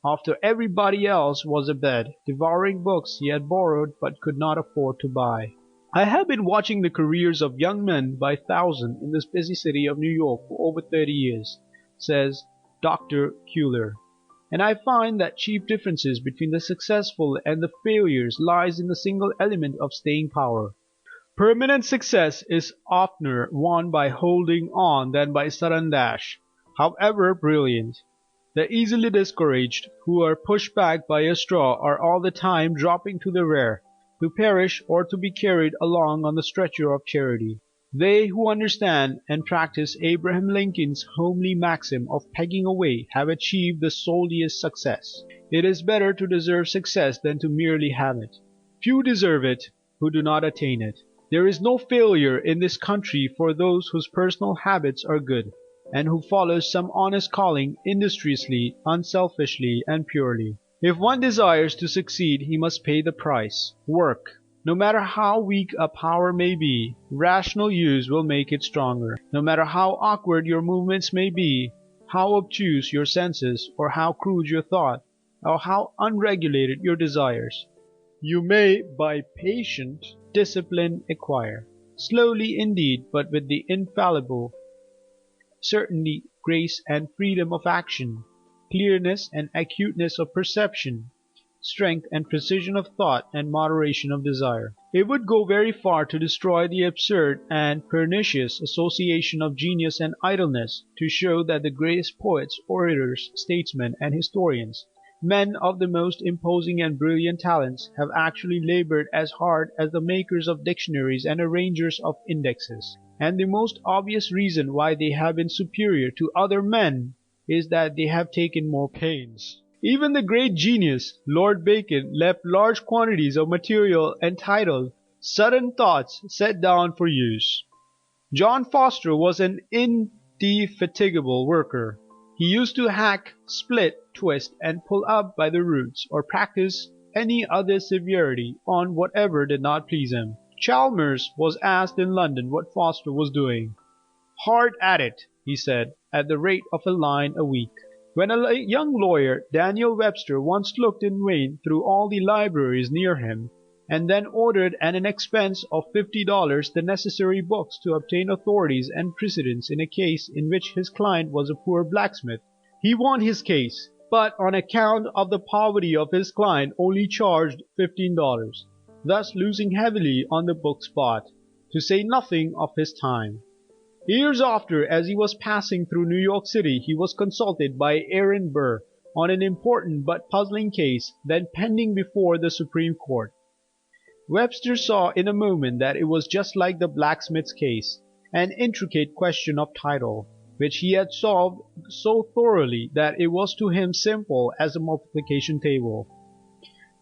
B: after everybody else was abed, devouring books he had borrowed but could not afford to buy. I have been watching the careers of young men by thousands in this busy city of New York for over 30 years, says Dr. Kuhler. And I find that chief differences between the successful and the failures lies in the single element of staying power. Permanent success is oftener won by holding on than by sudden dash, however brilliant. The easily discouraged, who are pushed back by a straw, are all the time dropping to the rear, to perish or to be carried along on the stretcher of charity. They who understand and practice Abraham Lincoln's homely maxim of pegging away have achieved the soldiest success. It is better to deserve success than to merely have it. Few deserve it who do not attain it. There is no failure in this country for those whose personal habits are good, and who follow some honest calling industriously, unselfishly, and purely. If one desires to succeed, he must pay the price. Work. No matter how weak a power may be, rational use will make it stronger. No matter how awkward your movements may be, how obtuse your senses, or how crude your thought, or how unregulated your desires, you may by patient discipline acquire, slowly indeed, but with the infallible certainty, grace and freedom of action, clearness and acuteness of perception, strength and precision of thought and moderation of desire. It would go very far to destroy the absurd and pernicious association of genius and idleness, to show that the greatest poets, orators, statesmen, and historians, men of the most imposing and brilliant talents, have actually labored as hard as the makers of dictionaries and arrangers of indexes. And the most obvious reason why they have been superior to other men is that they have taken more pains. Even the great genius, Lord Bacon, left large quantities of material entitled Sudden Thoughts set down for use. John Foster was an indefatigable worker. He used to hack, split, twist, and pull up by the roots, or practice any other severity on whatever did not please him. Chalmers was asked in London what Foster was doing. "Hard at it," he said, "at the rate of a line a week." When a young lawyer, Daniel Webster, once looked in vain through all the libraries near him, and then ordered at an expense of $50 the necessary books to obtain authorities and precedents in a case in which his client was a poor blacksmith. He won his case, but on account of the poverty of his client only charged $15, thus losing heavily on the books bought, to say nothing of his time. Years after, as he was passing through New York City, he was consulted by Aaron Burr on an important but puzzling case then pending before the Supreme Court. Webster saw in a moment that it was just like the blacksmith's case, an intricate question of title, which he had solved so thoroughly that it was to him simple as a multiplication table.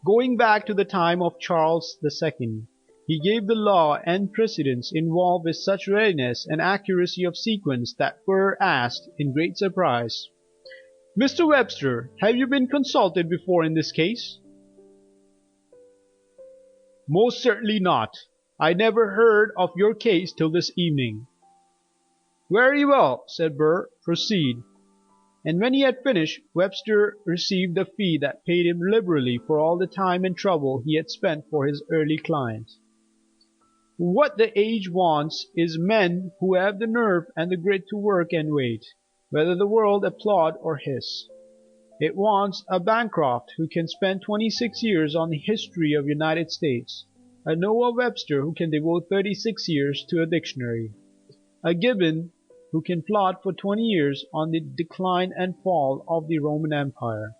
B: Going back to the time of Charles II, he gave the law and precedents involved with such readiness and accuracy of sequence that Burr asked, in great surprise, "Mr. Webster, have you been consulted before in this case?" "Most certainly not. I never heard of your case till this evening." "Very well," said Burr, "proceed." And when he had finished, Webster received the fee that paid him liberally for all the time and trouble he had spent for his early client. What the age wants is men who have the nerve and the grit to work and wait, whether the world applaud or hiss. It wants a Bancroft who can spend 26 years on the history of the United States, a Noah Webster who can devote 36 years to a dictionary, a Gibbon who can plot for 20 years on the decline and fall of the Roman Empire,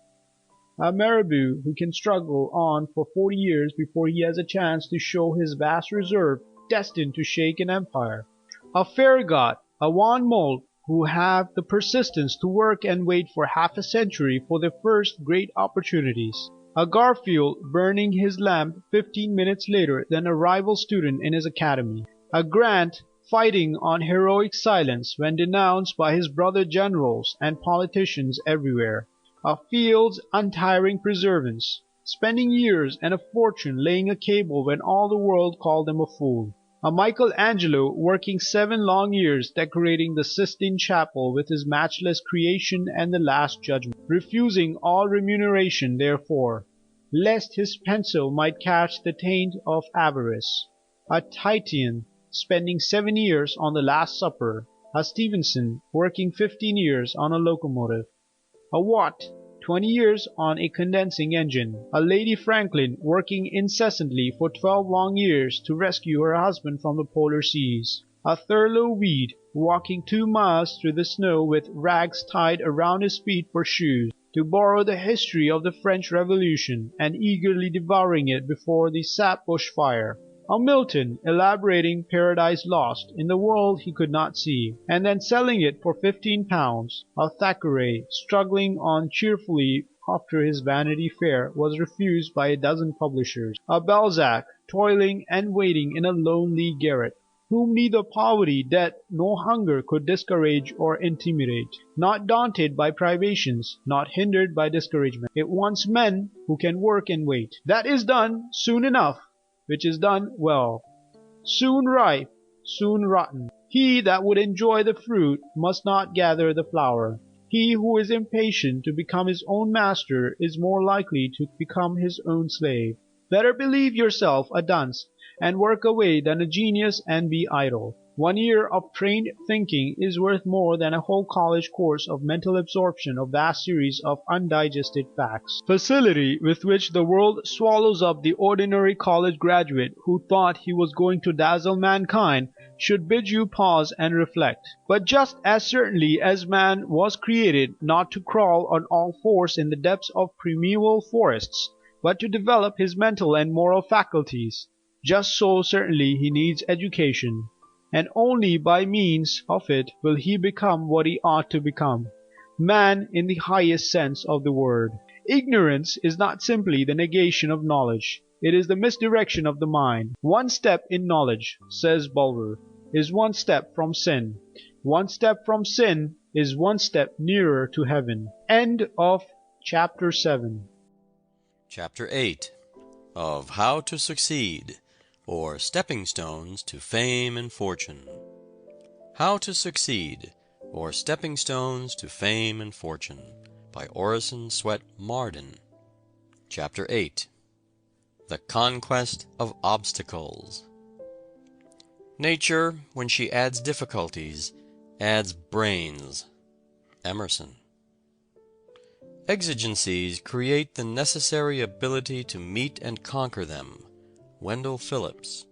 B: a Mirabeau who can struggle on for 40 years before he has a chance to show his vast reserve destined to shake an empire, a Farragut, a Van Moult who have the persistence to work and wait for half a century for the first great opportunities, a Garfield burning his lamp 15 minutes later than a rival student in his academy, a Grant fighting on heroic silence when denounced by his brother generals and politicians everywhere, a Field's untiring perseverance, spending years and a fortune laying a cable when all the world called him a fool, a Michelangelo working 7 long years decorating the Sistine Chapel with his matchless Creation and the Last Judgment, refusing all remuneration therefor, lest his pencil might catch the taint of avarice, a Titian spending 7 years on the Last Supper, a Stevenson working 15 years on a locomotive, a Watt 20 years on a condensing engine, a Lady Franklin working incessantly for 12 long years to rescue her husband from the polar seas, a Thurlow Weed walking 2 miles through the snow with rags tied around his feet for shoes, to borrow the history of the French Revolution and eagerly devouring it before the sap bush fire, a Milton elaborating Paradise Lost in the world he could not see, and then selling it for £15, a Thackeray struggling on cheerfully after his Vanity Fair was refused by a dozen publishers, a Balzac toiling and waiting in a lonely garret, whom neither poverty, debt, nor hunger could discourage or intimidate, not daunted by privations, not hindered by discouragement. It wants men who can work and wait. That is done soon enough, which is done well, soon ripe, soon rotten. He that would enjoy the fruit must not gather the flower. He who is impatient to become his own master is more likely to become his own slave. Better believe yourself a dunce and work away than a genius and be idle. 1 year of trained thinking is worth more than a whole college course of mental absorption of vast series of undigested facts. Facility with which the world swallows up the ordinary college graduate who thought he was going to dazzle mankind should bid you pause and reflect. But just as certainly as man was created not to crawl on all fours in the depths of primeval forests, but to develop his mental and moral faculties, just so certainly he needs education, and only by means of it will he become what he ought to become, man in the highest sense of the word. Ignorance is not simply the negation of knowledge, it is the misdirection of the mind. 1 step in knowledge, says Bulwer, is 1 step from sin. 1 step from sin is 1 step nearer to heaven. End of chapter 7.
A: Chapter 8 of How to Succeed, or Stepping Stones to Fame and Fortune. How to Succeed, or Stepping Stones to Fame and Fortune, by Orison Swett Marden. Chapter 8. The conquest of obstacles. Nature, when she adds difficulties, adds brains. Emerson. Exigencies create the necessary ability to meet and conquer them. Wendell Phillips.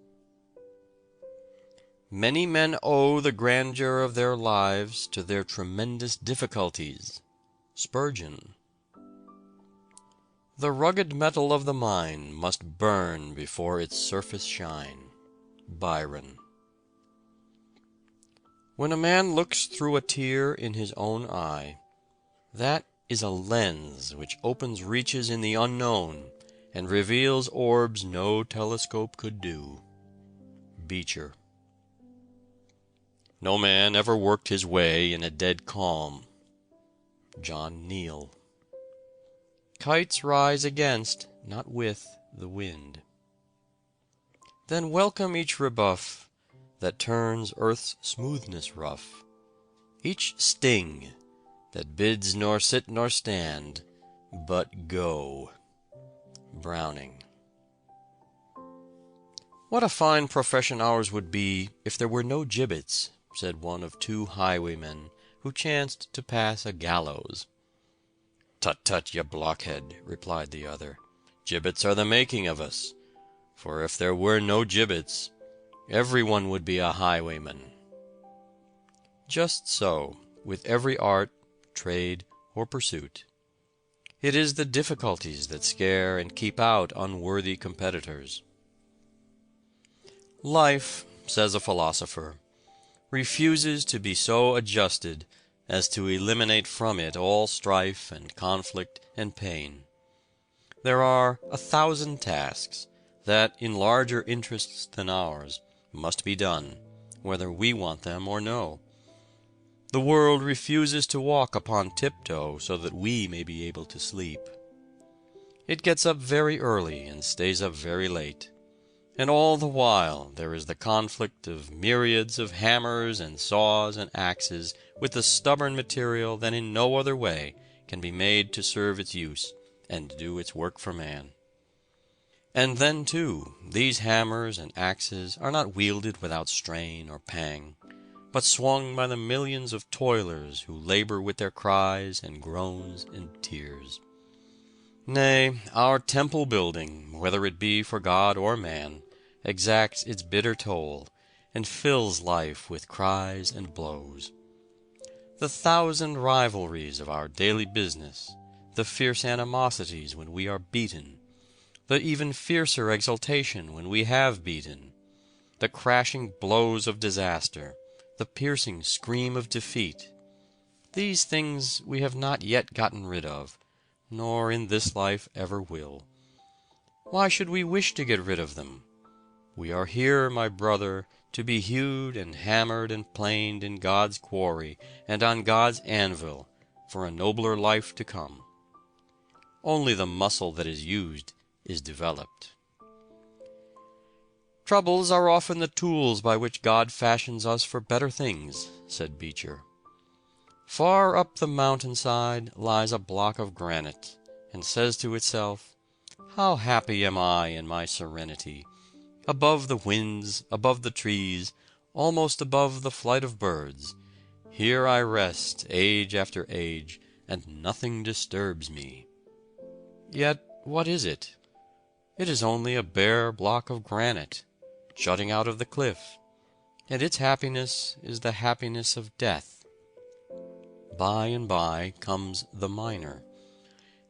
A: Many men owe the grandeur of their lives to their tremendous difficulties. Spurgeon. The rugged metal of the mind must burn before its surface shine. Byron. When a man looks through a tear in his own eye, that is a lens which opens reaches in the unknown and reveals orbs no telescope could do. Beecher. No man ever worked his way in a dead calm. John Neal. Kites rise against, not with, the wind. Then welcome each rebuff that turns earth's smoothness rough, each sting that bids nor sit nor stand, but go. Browning. What a fine profession ours would be if there were no gibbets, said one of two highwaymen who chanced to pass a gallows. Tut, tut, ye blockhead, replied the other. Gibbets are the making of us, for if there were no gibbets, everyone would be a highwayman. Just so, with every art, trade, or pursuit. It is the difficulties that scare and keep out unworthy competitors. Life, says a philosopher, refuses to be so adjusted as to eliminate from it all strife and conflict and pain. There are 1,000 tasks that, in larger interests than ours, must be done, whether we want them or no. The world refuses to walk upon tiptoe so that we may be able to sleep. It gets up very early and stays up very late, and all the while there is the conflict of myriads of hammers and saws and axes with the stubborn material that in no other way can be made to serve its use and do its work for man. And then, too, these hammers and axes are not wielded without strain or pang, but swung by the millions of toilers who labor with their cries and groans and tears. Nay, our temple building, whether it be for God or man, exacts its bitter toll, and fills life with cries and blows. The 1,000 rivalries of our daily business, the fierce animosities when we are beaten, the even fiercer exultation when we have beaten, the crashing blows of disaster, the piercing scream of defeat, these things we have not yet gotten rid of, nor in this life ever will. Why should we wish to get rid of them? We are here, my brother, to be hewed and hammered and planed in God's quarry and on God's anvil for a nobler life to come. Only the muscle that is used is developed. Troubles are often the tools by which God fashions us for better things, said Beecher. Far up the mountainside lies a block of granite, and says to itself, "How happy am I in my serenity! Above the winds, above the trees, almost above the flight of birds, here I rest age after age, and nothing disturbs me." Yet what is it? It is only a bare block of granite, jutting out of the cliff, and its happiness is the happiness of death. By and by comes the miner,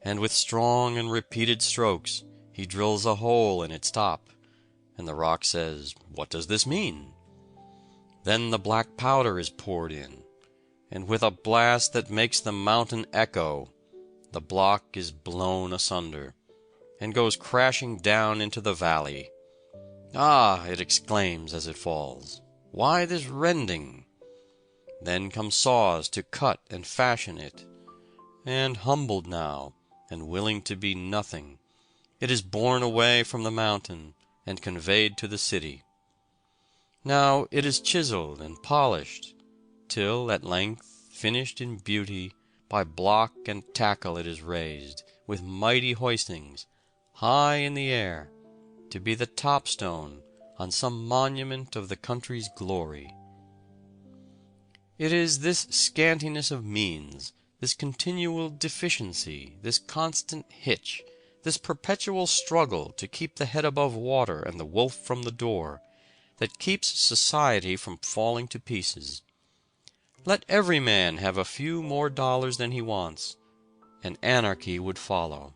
A: and with strong and repeated strokes he drills a hole in its top, and the rock says, "What does this mean?" Then the black powder is poured in, and with a blast that makes the mountain echo, the block is blown asunder, and goes crashing down into the valley. "Ah!" it exclaims as it falls, "why this rending?" Then come saws to cut and fashion it, and humbled now, and willing to be nothing, it is borne away from the mountain and conveyed to the city. Now it is chiseled and polished, till at length, finished in beauty, by block and tackle it is raised, with mighty hoistings, high in the air, to be the top-stone on some monument of the country's glory. It is this scantiness of means, this continual deficiency, this constant hitch, this perpetual struggle to keep the head above water and the wolf from the door, that keeps society from falling to pieces. Let every man have a few more dollars than he wants, and anarchy would follow.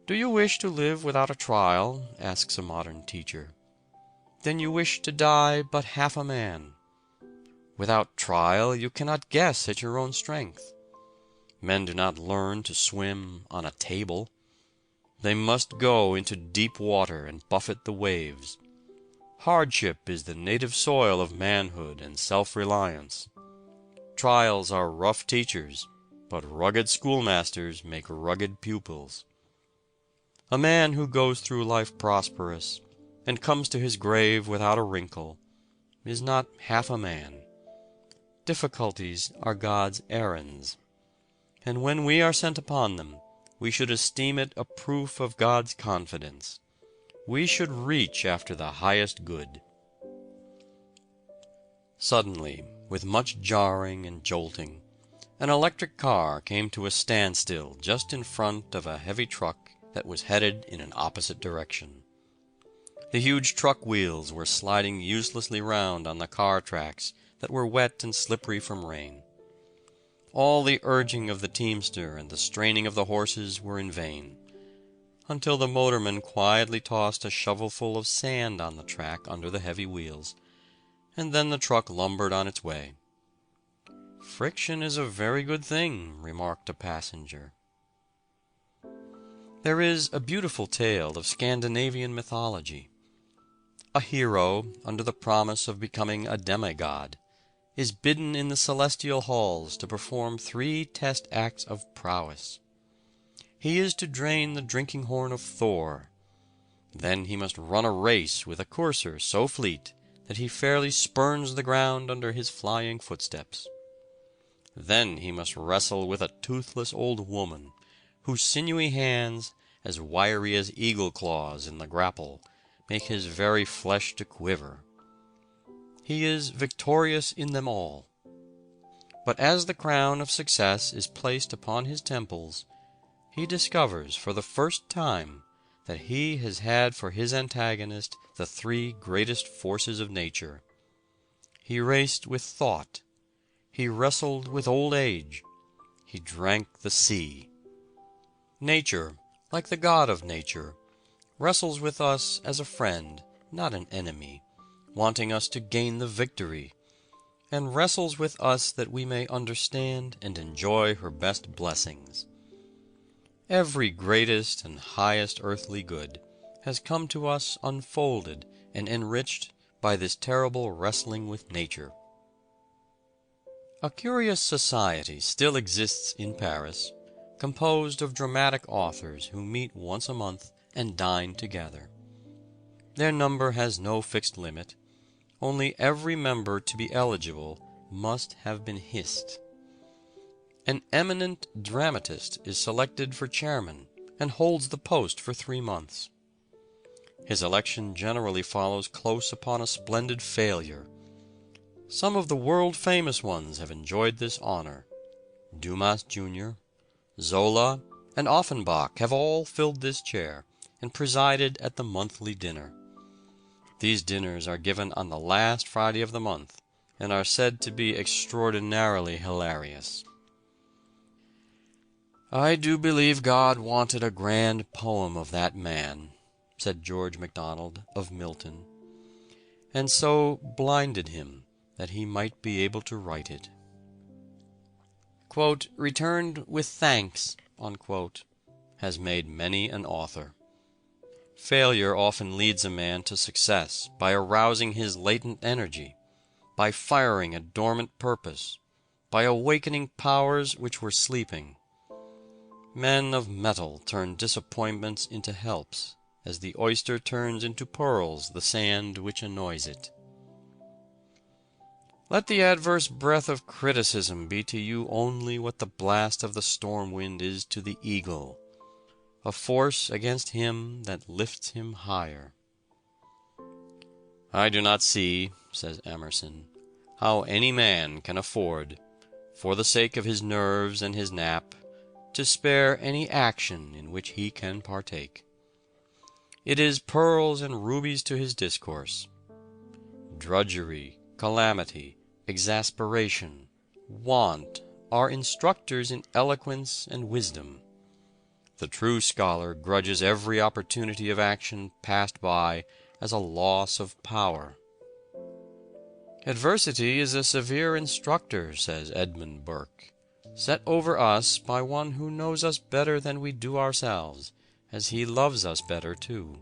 A: "Do you wish to live without a trial?" asks a modern teacher. "Then you wish to die but half a man. Without trial you cannot guess at your own strength. Men do not learn to swim on a table. They must go into deep water and buffet the waves. Hardship is the native soil of manhood and self-reliance. Trials are rough teachers, but rugged schoolmasters make rugged pupils. A man who goes through life prosperous, and comes to his grave without a wrinkle, is not half a man. Difficulties are God's errands, and when we are sent upon them, we should esteem it a proof of God's confidence. We should reach after the highest good." Suddenly, with much jarring and jolting, an electric car came to a standstill just in front of a heavy truck that was headed in an opposite direction. The huge truck wheels were sliding uselessly round on the car tracks that were wet and slippery from rain. All the urging of the teamster and the straining of the horses were in vain, until the motorman quietly tossed a shovelful of sand on the track under the heavy wheels, and then the truck lumbered on its way. "Friction is a very good thing," remarked a passenger. There is a beautiful tale of Scandinavian mythology. A hero, under the promise of becoming a demigod, is bidden in the celestial halls to perform 3 test acts of prowess. He is to drain the drinking horn of Thor. Then he must run a race with a courser so fleet that he fairly spurns the ground under his flying footsteps. Then he must wrestle with a toothless old woman, whose sinewy hands, as wiry as eagle claws in the grapple, make his very flesh to quiver. He is victorious in them all. But as the crown of success is placed upon his temples, he discovers for the first time that he has had for his antagonist the 3 greatest forces of nature. He raced with thought, he wrestled with old age, he drank the sea. Nature, like the God of nature, wrestles with us as a friend, not an enemy, wanting us to gain the victory, and wrestles with us that we may understand and enjoy her best blessings. Every greatest and highest earthly good has come to us unfolded and enriched by this terrible wrestling with nature. A curious society still exists in Paris, composed of dramatic authors who meet once a month and dine together. Their number has no fixed limit, only every member to be eligible must have been hissed. An eminent dramatist is selected for chairman and holds the post for 3 months. His election generally follows close upon a splendid failure. Some of the world-famous ones have enjoyed this honor. Dumas Jr., Zola, and Offenbach have all filled this chair and presided at the monthly dinner. These dinners are given on the last Friday of the month, and are said to be extraordinarily hilarious. "I do believe God wanted a grand poem of that man," said George MacDonald of Milton, "and so blinded him that he might be able to write it." "Returned with thanks," has made many an author. Failure often leads a man to success by arousing his latent energy, by firing a dormant purpose, by awakening powers which were sleeping. Men of metal turn disappointments into helps, as the oyster turns into pearls the sand which annoys it. Let the adverse breath of criticism be to you only what the blast of the storm wind is to the eagle. a force against him that lifts him higher. I do not see, says Emerson, how any man can afford, for the sake of his nerves and his nap, to spare any action in which he can partake. It is pearls and rubies to his discourse. Drudgery, calamity, exasperation, want are instructors in eloquence and wisdom. The true scholar grudges every opportunity of action passed by as a loss of power. Adversity is a severe instructor, says Edmund Burke, set over us by one who knows us better than we do ourselves, as he loves us better too.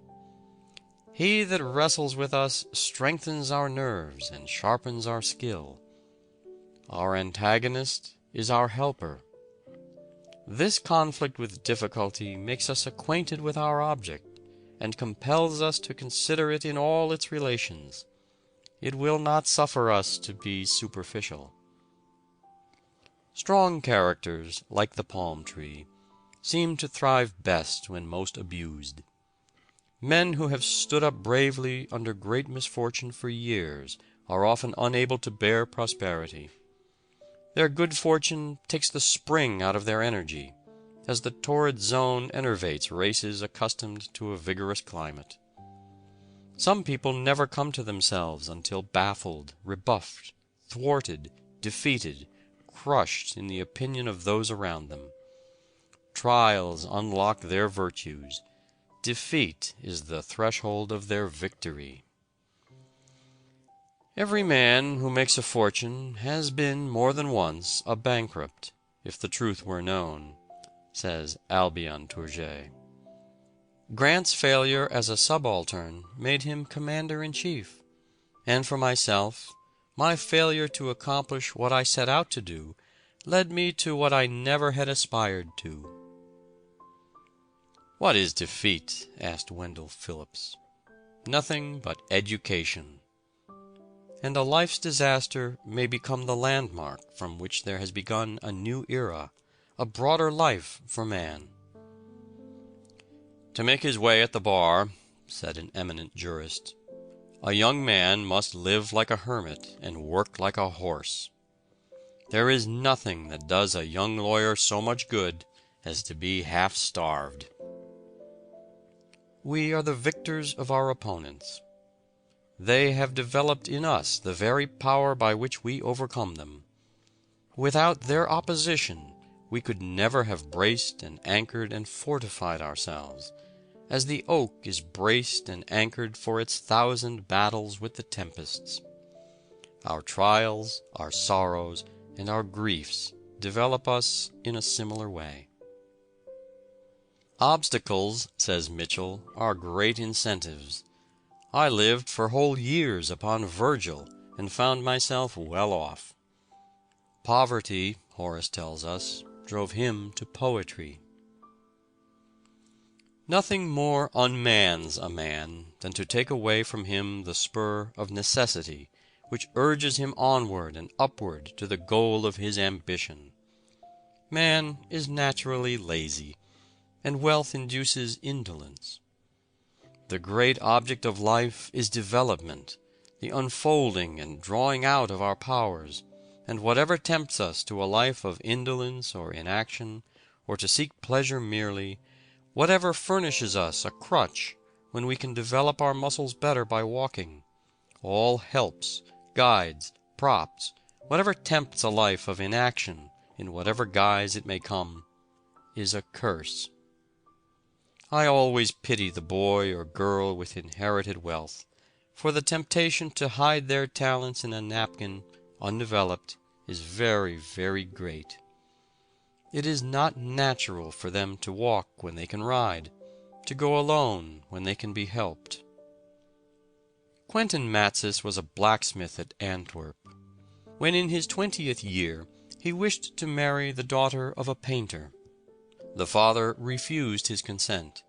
A: He that wrestles with us strengthens our nerves and sharpens our skill. Our antagonist is our helper. This conflict with difficulty makes us acquainted with our object, and compels us to consider it in all its relations. It will not suffer us to be superficial. Strong characters, like the palm tree, seem to thrive best when most abused. Men who have stood up bravely under great misfortune for years are often unable to bear prosperity. Their good fortune takes the spring out of their energy, as the torrid zone enervates races accustomed to a vigorous climate. Some people never come to themselves until baffled, rebuffed, thwarted, defeated, crushed in the opinion of those around them. Trials unlock their virtues. Defeat is the threshold of their victory. Every man who makes a fortune has been more than once a bankrupt, if the truth were known, says Albion Tourget. Grant's failure as a subaltern made him commander-in-chief, and for myself, my failure to accomplish what I set out to do led me to what I never had aspired to. What is defeat? Asked Wendell Phillips. Nothing but education. And a life's disaster may become the landmark from which there has begun a new era, a broader life for man. To make his way at the bar, said an eminent jurist, a young man must live like a hermit and work like a horse. There is nothing that does a young lawyer so much good as to be half-starved. We are the victors of our opponents. They have developed in us the very power by which we overcome them. Without their opposition, we could never have braced and anchored and fortified ourselves, as the oak is braced and anchored for its 1,000 battles with the tempests. Our trials, our sorrows, and our griefs develop us in a similar way. Obstacles, says Mitchell, are great incentives. I lived for whole years upon Virgil and found myself well off. Poverty, Horace tells us, drove him to poetry. Nothing more unmans a man than to take away from him the spur of necessity which urges him onward and upward to the goal of his ambition. Man is naturally lazy, and wealth induces indolence. The great object of life is development, the unfolding and drawing out of our powers, and whatever tempts us to a life of indolence or inaction, or to seek pleasure merely, whatever furnishes us a crutch when we can develop our muscles better by walking, all helps, guides, props, whatever tempts a life of inaction, in whatever guise it may come, is a curse. I always pity the boy or girl with inherited wealth, for the temptation to hide their talents in a napkin, undeveloped, is very, very great. It is not natural for them to walk when they can ride, to go alone when they can be helped. Quentin Matsys was a blacksmith at Antwerp. When in his 20th year, he wished to marry the daughter of a painter. The father refused his consent.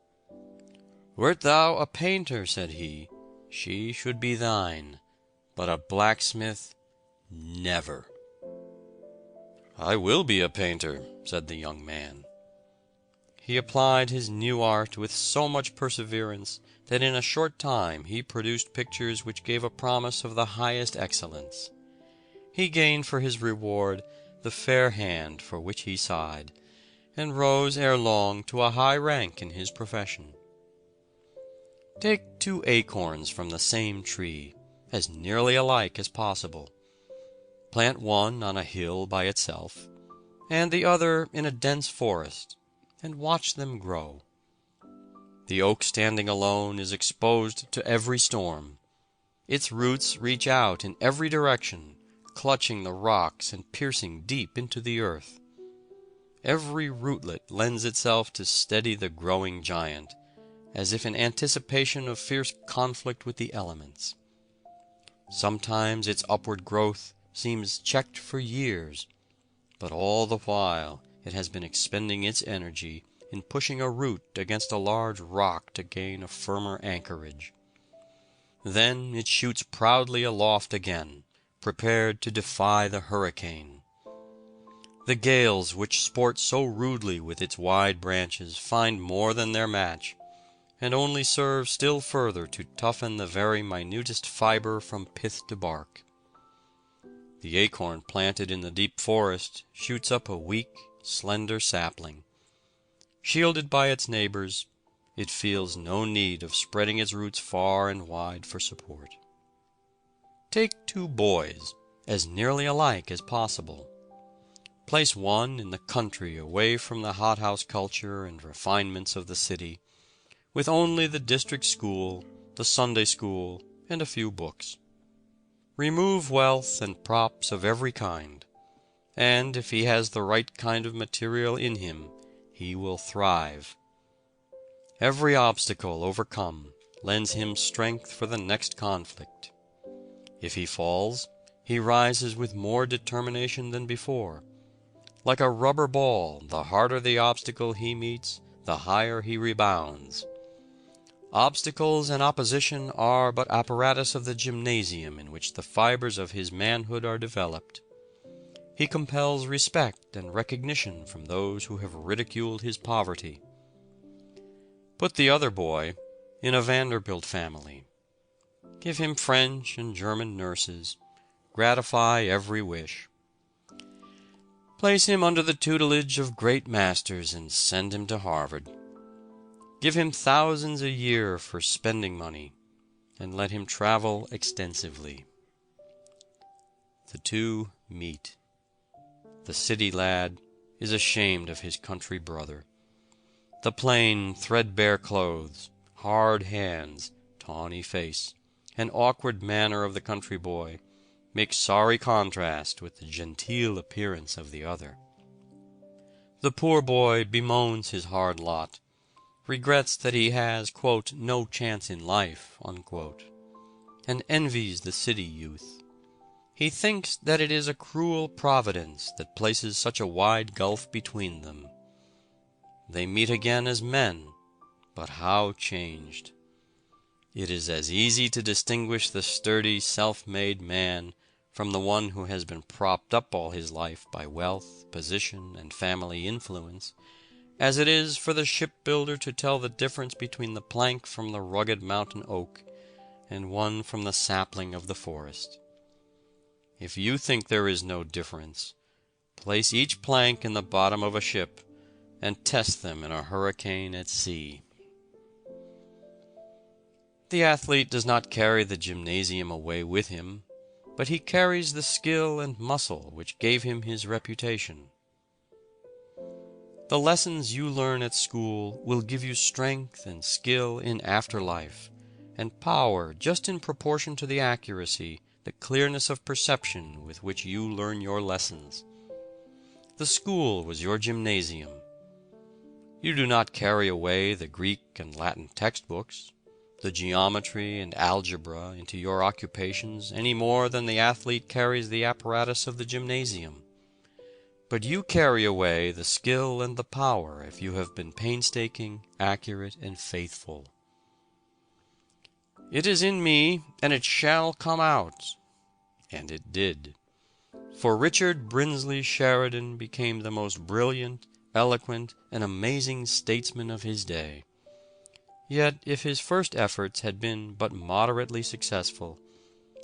A: "Wert thou a painter," said he, "she should be thine, but a blacksmith, never." "I will be a painter," said the young man. He applied his new art with so much perseverance that in a short time he produced pictures which gave a promise of the highest excellence. He gained for his reward the fair hand for which he sighed, and rose ere long to a high rank in his profession. Take 2 acorns from the same tree, as nearly alike as possible. Plant one on a hill by itself, and the other in a dense forest, and watch them grow. The oak standing alone is exposed to every storm. Its roots reach out in every direction, clutching the rocks and piercing deep into the earth. Every rootlet lends itself to steady the growing giant, as if in anticipation of fierce conflict with the elements. Sometimes its upward growth seems checked for years, but all the while it has been expending its energy in pushing a root against a large rock to gain a firmer anchorage. Then it shoots proudly aloft again, prepared to defy the hurricane. The gales which sport so rudely with its wide branches find more than their match, and only serve still further to toughen the very minutest fiber from pith to bark. The acorn planted in the deep forest shoots up a weak, slender sapling. Shielded by its neighbors, it feels no need of spreading its roots far and wide for support. Take 2 boys, as nearly alike as possible. Place one in the country away from the hothouse culture and refinements of the city, with only the district school, the Sunday school, and a few books. Remove wealth and props of every kind, and if he has the right kind of material in him, he will thrive. Every obstacle overcome lends him strength for the next conflict. If he falls, he rises with more determination than before. Like a rubber ball, the harder the obstacle he meets, the higher he rebounds. Obstacles and opposition are but apparatus of the gymnasium in which the fibers of his manhood are developed. He compels respect and recognition from those who have ridiculed his poverty. Put the other boy in a Vanderbilt family. Give him French and German nurses. Gratify every wish. Place him under the tutelage of great masters and send him to Harvard. Give him thousands a year for spending money, and let him travel extensively. The 2 meet. The city lad is ashamed of his country brother. The plain, threadbare clothes, hard hands, tawny face, and awkward manner of the country boy make sorry contrast with the genteel appearance of the other. The poor boy bemoans his hard lot, regrets that he has, quote, "no chance in life," unquote, and envies the city youth. He thinks that it is a cruel providence that places such a wide gulf between them. They meet again as men, but how changed! It is as easy to distinguish the sturdy, self-made man from the one who has been propped up all his life by wealth, position, and family influence, as it is for the shipbuilder to tell the difference between the plank from the rugged mountain oak and one from the sapling of the forest. If you think there is no difference, place each plank in the bottom of a ship and test them in a hurricane at sea. The athlete does not carry the gymnasium away with him, but he carries the skill and muscle which gave him his reputation. The lessons you learn at school will give you strength and skill in after life, and power just in proportion to the accuracy, the clearness of perception with which you learn your lessons. The school was your gymnasium. You do not carry away the Greek and Latin textbooks, the geometry and algebra into your occupations any more than the athlete carries the apparatus of the gymnasium. But you carry away the skill and the power if you have been painstaking, accurate, and faithful. It is in me, and it shall come out. And it did. For Richard Brinsley Sheridan became the most brilliant, eloquent, and amazing statesman of his day. Yet if his first efforts had been but moderately successful,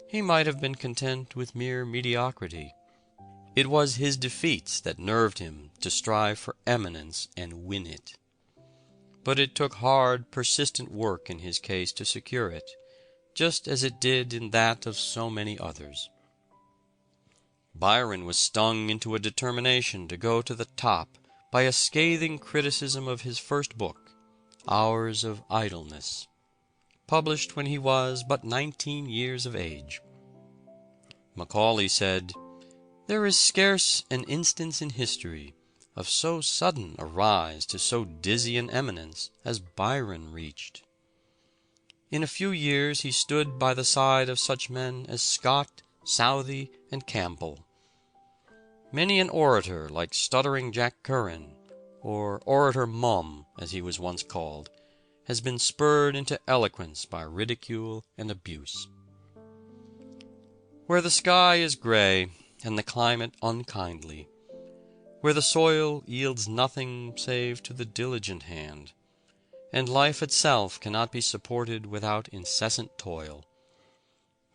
A: he might have been content with mere mediocrity. It was his defeats that nerved him to strive for eminence and win it. But it took hard, persistent work in his case to secure it, just as it did in that of so many others. Byron was stung into a determination to go to the top by a scathing criticism of his first book, Hours of Idleness, published when he was but 19 years of age. Macaulay said, "There is scarce an instance in history of so sudden a rise to so dizzy an eminence as Byron reached. In a few years he stood by the side of such men as Scott, Southey, and Campbell. Many an orator like stuttering Jack Curran, or Orator Mum, as he was once called, has been spurred into eloquence by ridicule and abuse. Where the sky is gray and the climate unkindly, where the soil yields nothing save to the diligent hand, and life itself cannot be supported without incessant toil,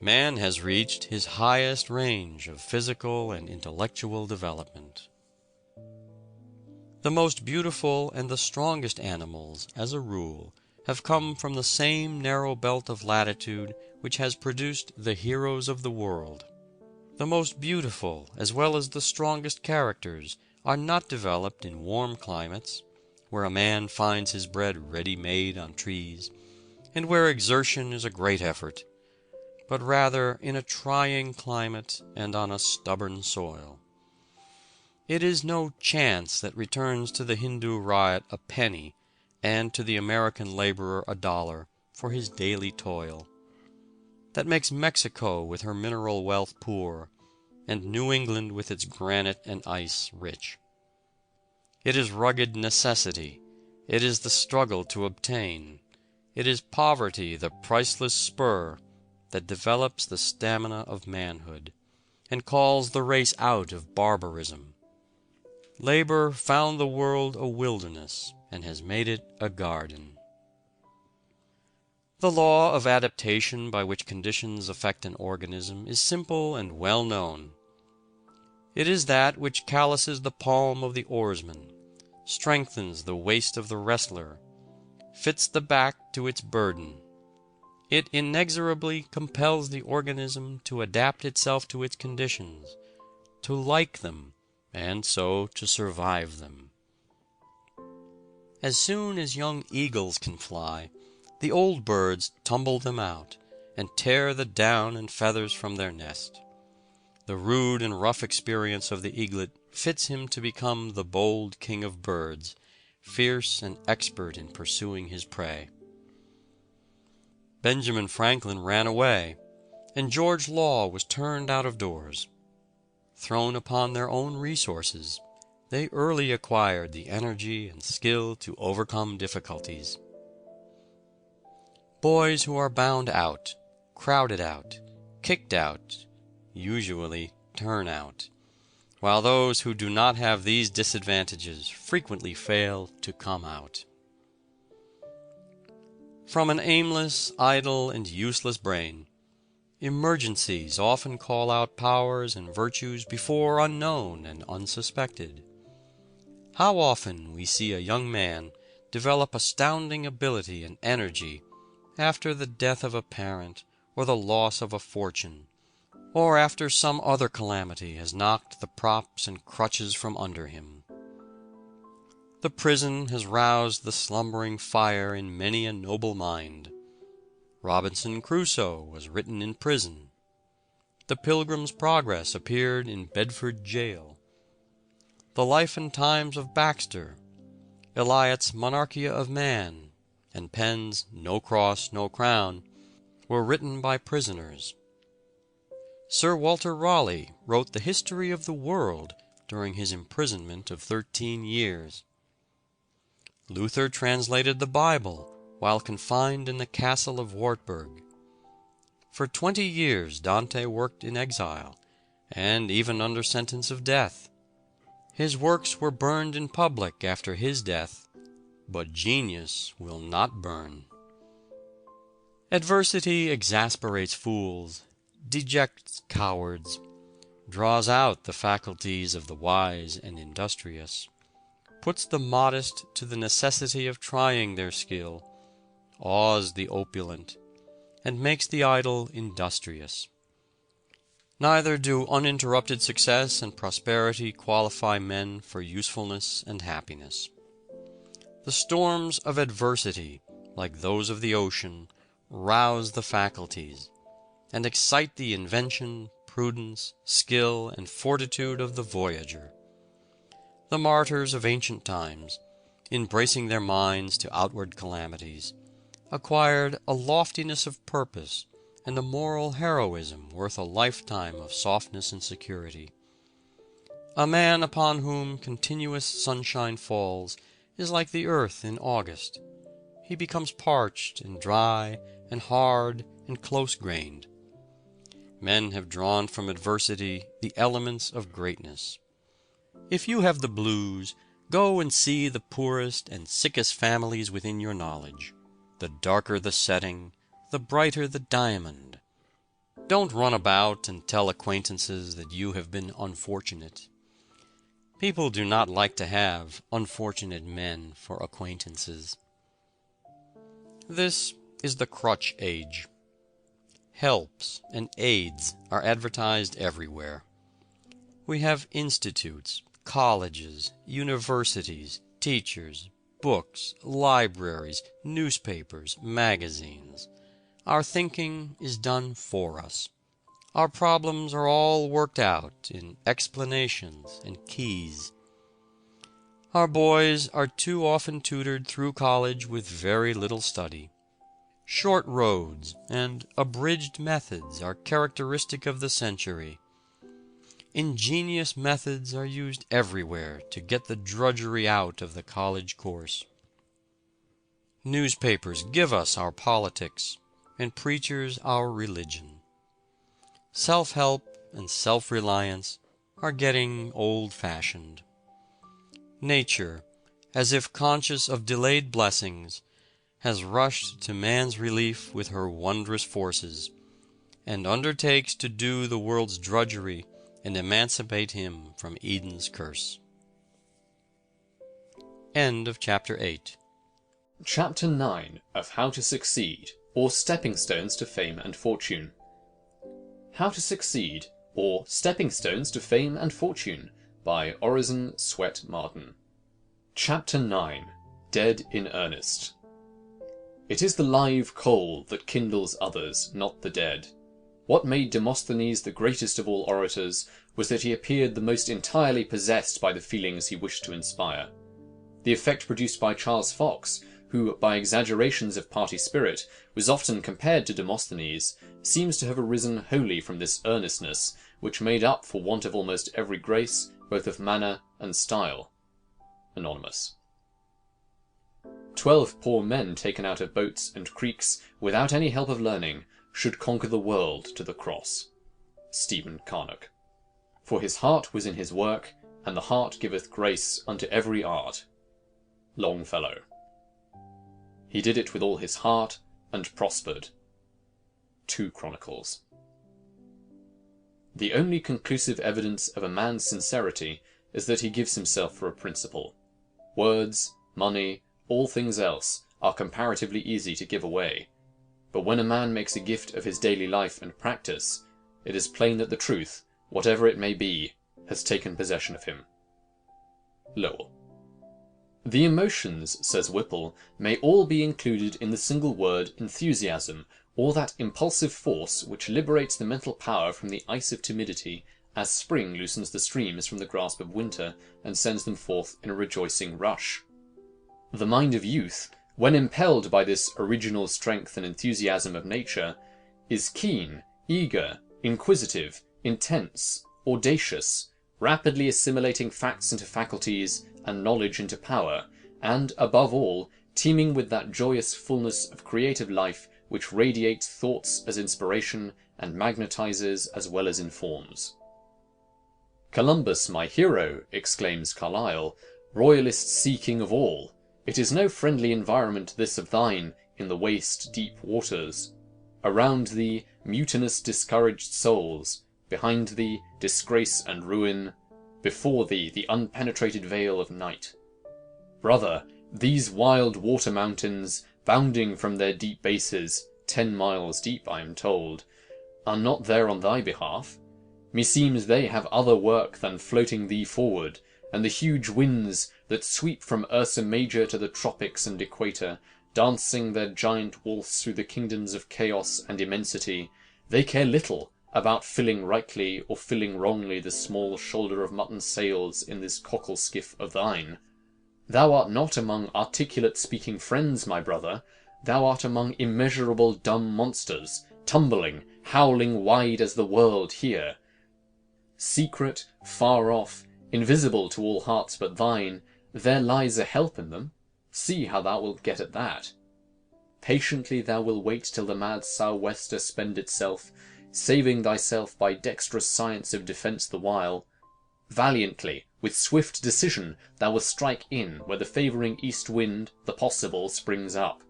A: man has reached his highest range of physical and intellectual development. The most beautiful and the strongest animals, as a rule, have come from the same narrow belt of latitude which has produced the heroes of the world. The most beautiful, as well as the strongest characters, are not developed in warm climates, where a man finds his bread ready-made on trees, and where exertion is a great effort, but rather in a trying climate and on a stubborn soil. It is no chance that returns to the Hindu ryot a penny, and to the American laborer $1 for his daily toil, that makes Mexico with her mineral wealth poor, and New England with its granite and ice rich. It is rugged necessity, it is the struggle to obtain, it is poverty, the priceless spur, that develops the stamina of manhood, and calls the race out of barbarism. Labor found the world a wilderness, and has made it a garden. The law of adaptation by which conditions affect an organism is simple and well known. It is that which calluses the palm of the oarsman, strengthens the waist of the wrestler, fits the back to its burden. It inexorably compels the organism to adapt itself to its conditions, to like them, and so to survive them. As soon as young eagles can fly, the old birds tumble them out, and tear the down and feathers from their nest. The rude and rough experience of the eaglet fits him to become the bold king of birds, fierce and expert in pursuing his prey. Benjamin Franklin ran away, and George Law was turned out of doors. Thrown upon their own resources, they early acquired the energy and skill to overcome difficulties. Boys who are bound out, crowded out, kicked out, usually turn out, while those who do not have these disadvantages frequently fail to come out. From an aimless, idle, and useless brain, emergencies often call out powers and virtues before unknown and unsuspected. How often we see a young man develop astounding ability and energy after the death of a parent or the loss of a fortune, or after some other calamity has knocked the props and crutches from under him. The prison has roused the slumbering fire in many a noble mind. Robinson Crusoe was written in prison. The Pilgrim's Progress appeared in Bedford jail. The Life and Times of Baxter, Eliot's Monarchia of Man, and Penn's No Cross, No Crown were written by prisoners. Sir Walter Raleigh wrote the history of the world during his imprisonment of 13 years. Luther translated the Bible while confined in the castle of Wartburg. For 20 years Dante worked in exile, and even under sentence of death. His works were burned in public after his death, but genius will not burn. Adversity exasperates fools, dejects cowards, draws out the faculties of the wise and industrious, puts the modest to the necessity of trying their skill, awes the opulent, and makes the idle industrious. Neither do uninterrupted success and prosperity qualify men for usefulness and happiness. The storms of adversity, like those of the ocean, rouse the faculties, and excite the invention, prudence, skill, and fortitude of the voyager. The martyrs of ancient times, in bracing their minds to outward calamities, acquired a loftiness of purpose and a moral heroism worth a lifetime of softness and security. A man upon whom continuous sunshine falls is like the earth in August. He becomes parched and dry and hard and close-grained. Men have drawn from adversity the elements of greatness. If you have the blues, go and see the poorest and sickest families within your knowledge. The darker the setting, the brighter the diamond. Don't run about and tell acquaintances that you have been unfortunate. People do not like to have unfortunate men for acquaintances. This is the crutch age. Helps and aids are advertised everywhere. We have institutes, colleges, universities, teachers, books, libraries, newspapers, magazines. Our thinking is done for us. Our problems are all worked out in explanations and keys. Our boys are too often tutored through college with very little study. Short roads and abridged methods are characteristic of the century. Ingenious methods are used everywhere to get the drudgery out of the college course. Newspapers give us our politics, and preachers our religion. Self-help and self-reliance are getting old-fashioned. Nature, as if conscious of delayed blessings, has rushed to man's relief with her wondrous forces, and undertakes to do the world's drudgery and emancipate him from Eden's curse. End of Chapter 8.
C: Chapter 9 of How to Succeed, or Stepping Stones to Fame and Fortune. How to Succeed, or Stepping Stones to Fame and Fortune, by Orison Swett Marden. Chapter 9. Dead in Earnest. It is the live coal that kindles others, not the dead. What made Demosthenes the greatest of all orators was that he appeared the most entirely possessed by the feelings he wished to inspire. The effect produced by Charles Fox, who, by exaggerations of party spirit, was often compared to Demosthenes, seems to have arisen wholly from this earnestness, which made up for want of almost every grace, both of manner and style. Anonymous. 12 poor men taken out of boats and creeks, without any help of learning, should conquer the world to the cross. Stephen Carnock. For his heart was in his work, and the heart giveth grace unto every art. Longfellow. He did it with all his heart, and prospered. 2 Chronicles. The only conclusive evidence of a man's sincerity is that he gives himself for a principle. Words, money, all things else, are comparatively easy to give away. But when a man makes a gift of his daily life and practice, it is plain that the truth, whatever it may be, has taken possession of him. Lowell. The emotions, says Whipple, may all be included in the single word enthusiasm, or that impulsive force which liberates the mental power from the ice of timidity, as spring loosens the streams from the grasp of winter, and sends them forth in a rejoicing rush. The mind of youth, when impelled by this original strength and enthusiasm of nature, is keen, eager, inquisitive, intense, audacious, rapidly assimilating facts into faculties, and knowledge into power, and, above all, teeming with that joyous fullness of creative life which radiates thoughts as inspiration, and magnetizes as well as informs. Columbus, my hero, exclaims Carlyle, royalist seeking of all. It is no friendly environment this of thine, in the waste deep waters. Around thee, mutinous discouraged souls. Behind thee, disgrace and ruin. Before thee, the unpenetrated veil of night. Brother, these wild water mountains, bounding from their deep bases, 10 miles deep, I am told, are not there on thy behalf. Meseems they have other work than floating thee forward, and the huge winds that sweep from Ursa Major to the tropics and equator, dancing their giant waltz through the kingdoms of chaos and immensity, they care little about filling rightly or filling wrongly the small shoulder of mutton sails in this cockle skiff of thine. Thou art not among articulate speaking friends, my brother, thou art among immeasurable dumb monsters, tumbling, howling wide as the world here. Secret, far off, invisible to all hearts but thine, there lies a help in them. See how thou wilt get at that. Patiently thou wilt wait till the mad sou'wester spend itself, saving thyself by dexterous science of defence the while. Valiantly, with swift decision, thou wilt strike in where the favouring east wind, the possible, springs up.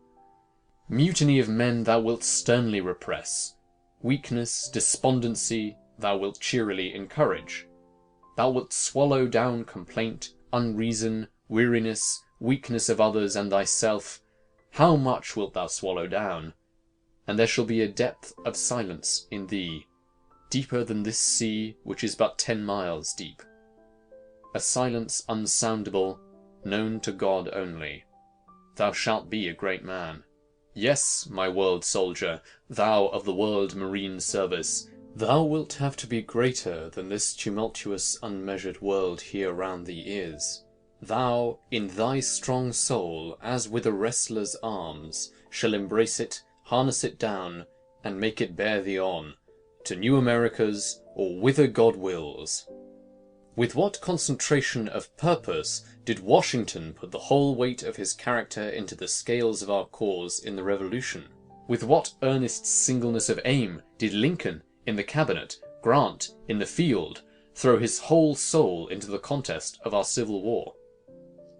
C: Mutiny of men thou wilt sternly repress. Weakness, despondency, thou wilt cheerily encourage. Thou wilt swallow down complaint, unreason, weariness, weakness of others and thyself. How much wilt thou swallow down? And there shall be a depth of silence in thee, deeper than this sea, which is but 10 miles deep. A silence unsoundable, known to God only. Thou shalt be a great man. Yes, my world soldier, thou of the world marine service, thou wilt have to be greater than this tumultuous, unmeasured world here round thee is. Thou, in thy strong soul, as with a wrestler's arms, shall embrace it, harness it down, and make it bear thee on, to new Americas, or whither God wills. With what concentration of purpose did Washington put the whole weight of his character into the scales of our cause in the Revolution? With what earnest singleness of aim did Lincoln, in the cabinet, Grant, in the field, throw his whole soul into the contest of our Civil War?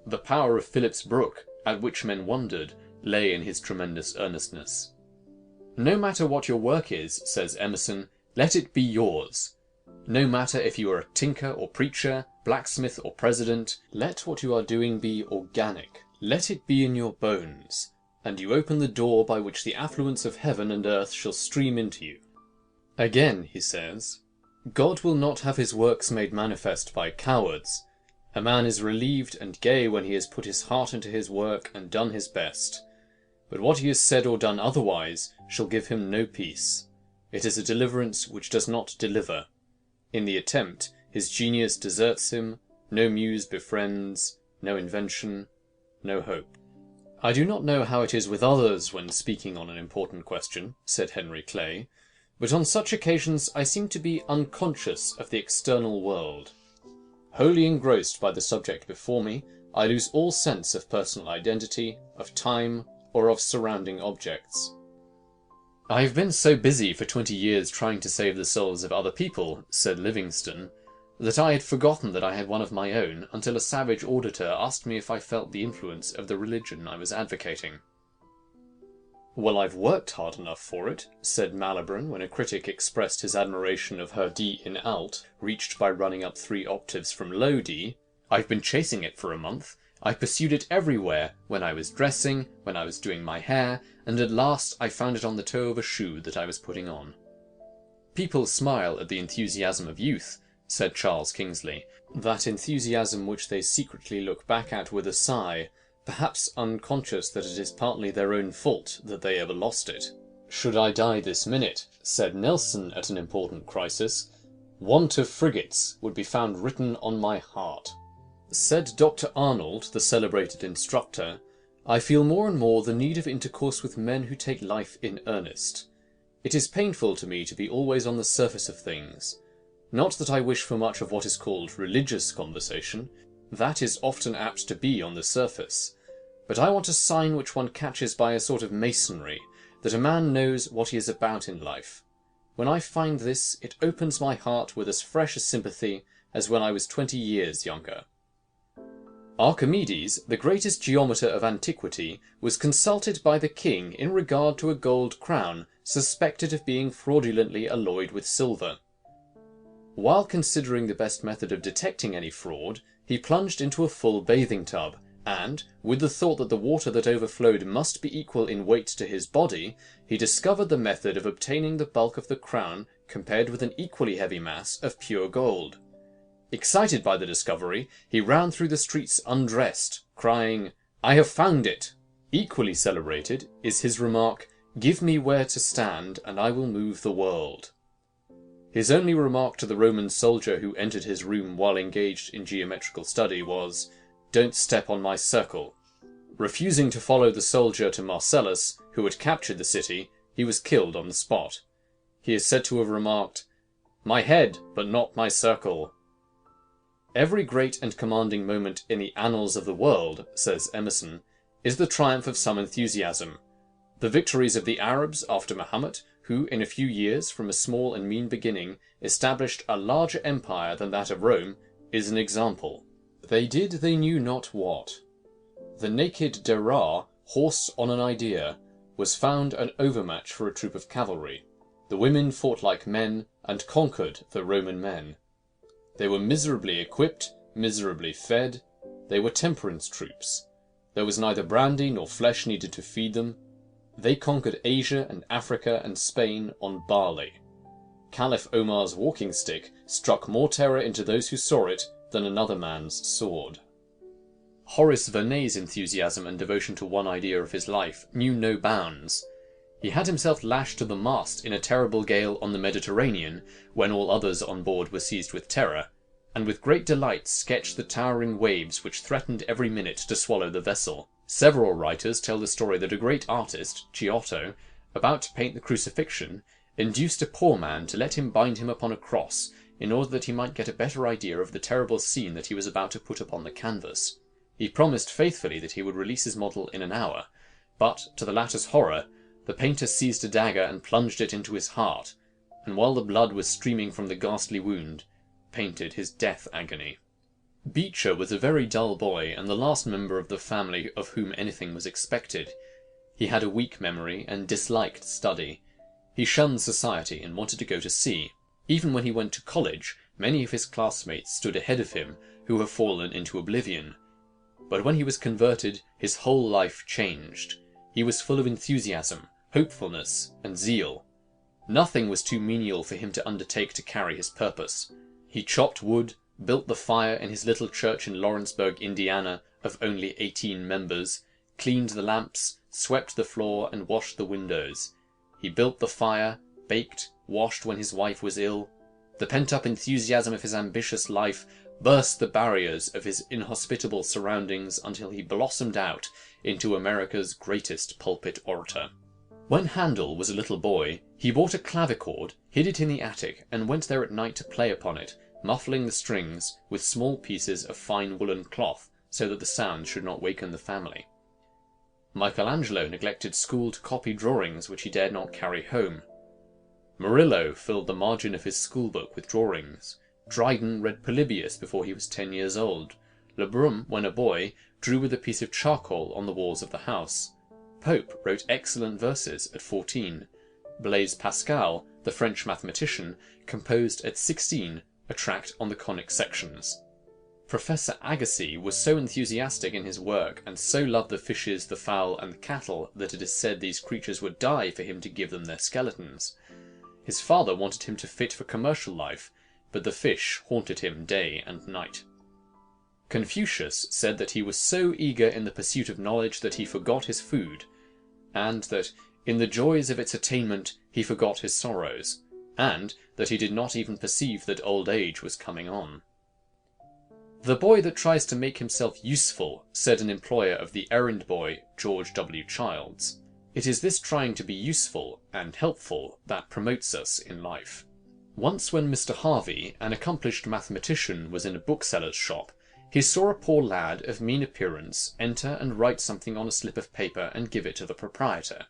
C: The power of Phillips Brooke, at which men wondered, lay in his tremendous earnestness. No matter what your work is, says Emerson, let it be yours. No matter if you are a tinker or preacher, blacksmith or president, let what you are doing be organic. Let it be in your bones, and you open the door by which the affluence of heaven and earth shall stream into you. Again, he says, God will not have his works made manifest by cowards. A man is relieved and gay when he has put his heart into his work and done his best. But what he has said or done otherwise shall give him no peace. It is a deliverance which does not deliver. In the attempt, his genius deserts him, no muse befriends, no invention, no hope. I do not know how it is with others when speaking on an important question, said Henry Clay, but on such occasions I seem to be unconscious of the external world. Wholly engrossed by the subject before me, I lose all sense of personal identity, of time, or of surrounding objects. I have been so busy for 20 years trying to save the souls of other people, said Livingstone, that I had forgotten that I had one of my own until a savage auditor asked me if I felt the influence of the religion I was advocating. Well, I've worked hard enough for it, said Malibran when a critic expressed his admiration of her D in alt, reached by running up 3 octaves from low D. I've been chasing it for a month. I pursued it everywhere, when I was dressing, when I was doing my hair, and at last I found it on the toe of a shoe that I was putting on. People smile at the enthusiasm of youth, said Charles Kingsley, that enthusiasm which they secretly look back at with a sigh, perhaps unconscious that it is partly their own fault that they ever lost it. Should I die this minute, said Nelson at an important crisis, want of frigates would be found written on my heart. Said Dr. Arnold, the celebrated instructor, I feel more and more the need of intercourse with men who take life in earnest. It is painful to me to be always on the surface of things. Not that I wish for much of what is called religious conversation. That is often apt to be on the surface. But I want a sign which one catches by a sort of masonry, that a man knows what he is about in life. When I find this, it opens my heart with as fresh a sympathy, as when I was 20 years younger. Archimedes, the greatest geometer of antiquity, was consulted by the king in regard to a gold crown suspected of being fraudulently alloyed with silver. While considering the best method of detecting any fraud, he plunged into a full bathing tub, and, with the thought that the water that overflowed must be equal in weight to his body, he discovered the method of obtaining the bulk of the crown compared with an equally heavy mass of pure gold. Excited by the discovery, he ran through the streets undressed, crying, "I have found it!" Equally celebrated is his remark, "Give me where to stand, and I will move the world." His only remark to the Roman soldier who entered his room while engaged in geometrical study was, "Don't step on my circle." Refusing to follow the soldier to Marcellus, who had captured the city, he was killed on the spot. He is said to have remarked, "My head, but not my circle." Every great and commanding moment in the annals of the world, says Emerson, is the triumph of some enthusiasm. The victories of the Arabs after Mahomet, who in a few years, from a small and mean beginning, established a larger empire than that of Rome, is an example. They did they knew not what. The naked Derar, horsed on an idea, was found an overmatch for a troop of cavalry. The women fought like men, and conquered the Roman men. They were miserably equipped, miserably fed. They were temperance troops. There was neither brandy nor flesh needed to feed them. They conquered Asia and Africa and Spain on barley. Caliph Omar's walking stick struck more terror into those who saw it than another man's sword. Horace Vernet's enthusiasm and devotion to one idea of his life knew no bounds. He had himself lashed to the mast in a terrible gale on the Mediterranean, when all others on board were seized with terror, and with great delight sketched the towering waves which threatened every minute to swallow the vessel. Several writers tell the story that a great artist, Giotto, about to paint the Crucifixion, induced a poor man to let him bind him upon a cross, in order that he might get a better idea of the terrible scene that he was about to put upon the canvas. He promised faithfully that he would release his model in an hour, but, to the latter's horror, the painter seized a dagger and plunged it into his heart, and while the blood was streaming from the ghastly wound, painted his death agony. Beecher was a very dull boy, and the last member of the family of whom anything was expected. He had a weak memory, and disliked study. He shunned society, and wanted to go to sea. Even when he went to college, many of his classmates stood ahead of him, who have fallen into oblivion. But when he was converted, his whole life changed. He was full of enthusiasm, hopefulness, and zeal. Nothing was too menial for him to undertake to carry his purpose. He chopped wood, built the fire in his little church in Lawrenceburg, Indiana, of only 18 members, cleaned the lamps, swept the floor, and washed the windows. He built the fire, baked, washed when his wife was ill. The pent-up enthusiasm of his ambitious life burst the barriers of his inhospitable surroundings until he blossomed out into America's greatest pulpit orator. When Handel was a little boy, he bought a clavichord, hid it in the attic, and went there at night to play upon it, muffling the strings with small pieces of fine woolen cloth, so that the sound should not waken the family. Michelangelo neglected school to copy drawings which he dared not carry home. Murillo filled the margin of his schoolbook with drawings. Dryden read Polybius before he was 10 years old. Lebrun, when a boy, drew with a piece of charcoal on the walls of the house. Pope wrote excellent verses at 14. Blaise Pascal, the French mathematician, composed at 16 a tract on the conic sections. Professor Agassiz was so enthusiastic in his work, and so loved the fishes, the fowl, and the cattle, that it is said these creatures would die for him to give them their skeletons. His father wanted him to fit for commercial life, but the fish haunted him day and night. Confucius said that he was so eager in the pursuit of knowledge that he forgot his food, and that in the joys of its attainment he forgot his sorrows, and that he did not even perceive that old age was coming on. "The boy that tries to make himself useful," said an employer of the errand boy, George W. Childs. "It is this trying to be useful and helpful that promotes us in life." Once when Mr. Harvey, an accomplished mathematician, was in a bookseller's shop, he saw a poor lad of mean appearance enter and write something on a slip of paper and give it to the proprietor.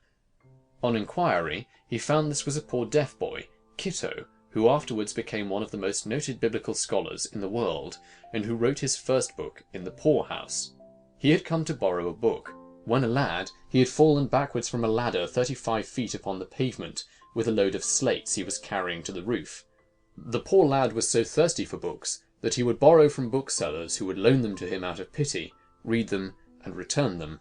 C: On inquiry, he found this was a poor deaf boy, Kitto, who afterwards became one of the most noted biblical scholars in the world, and who wrote his first book in the poorhouse. He had come to borrow a book. When a lad, he had fallen backwards from a ladder 35 feet upon the pavement, with a load of slates he was carrying to the roof. The poor lad was so thirsty for books that he would borrow from booksellers who would loan them to him out of pity, read them, and return them.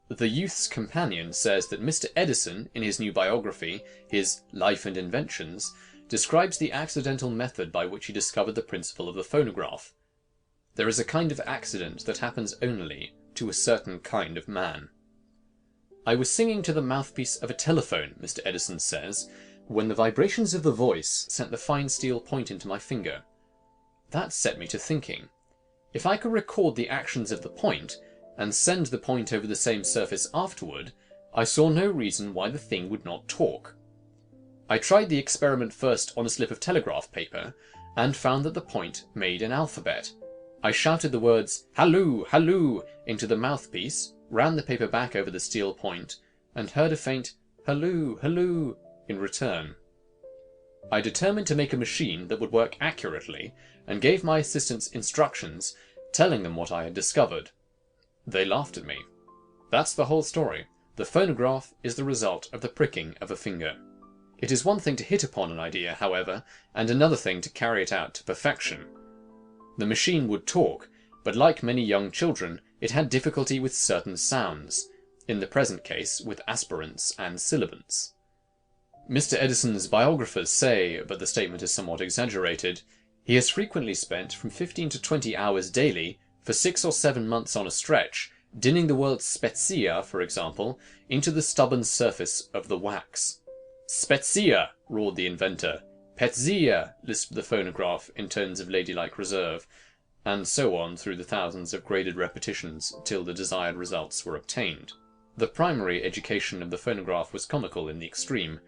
C: The youth's companion says that Mr. Edison, in his new biography, his Life and Inventions, describes the accidental method by which he discovered the principle of the phonograph. There is a kind of accident that happens only to a certain kind of man. I was singing to the mouthpiece of a telephone, Mr. Edison says, when the vibrations of the voice sent the fine steel point into my finger. That set me to thinking. If I could record the actions of the point, and send the point over the same surface afterward, I saw no reason why the thing would not talk. I tried the experiment first on a slip of telegraph paper, and found that the point made an alphabet. I shouted the words, "Halloo, halloo," into the mouthpiece, ran the paper back over the steel point, and heard a faint "halloo, halloo" in return. I determined to make a machine that would work accurately, and gave my assistants instructions, telling them what I had discovered. They laughed at me. That's the whole story. The phonograph is the result of the pricking of a finger. It is one thing to hit upon an idea, however, and another thing to carry it out to perfection. The machine would talk, but like many young children, it had difficulty with certain sounds, in the present case with aspirants and sibilants. Mr. Edison's biographers say, but the statement is somewhat exaggerated, he has frequently spent from 15 to 20 hours daily, for 6 or 7 months on a stretch, dinning the word spezia, for example, into the stubborn surface of the wax. "Spezia!" roared the inventor. "Petzia!" lisped the phonograph in tones of ladylike reserve, and so on through the thousands of graded repetitions till the desired results were obtained. The primary education of the phonograph was comical in the extreme.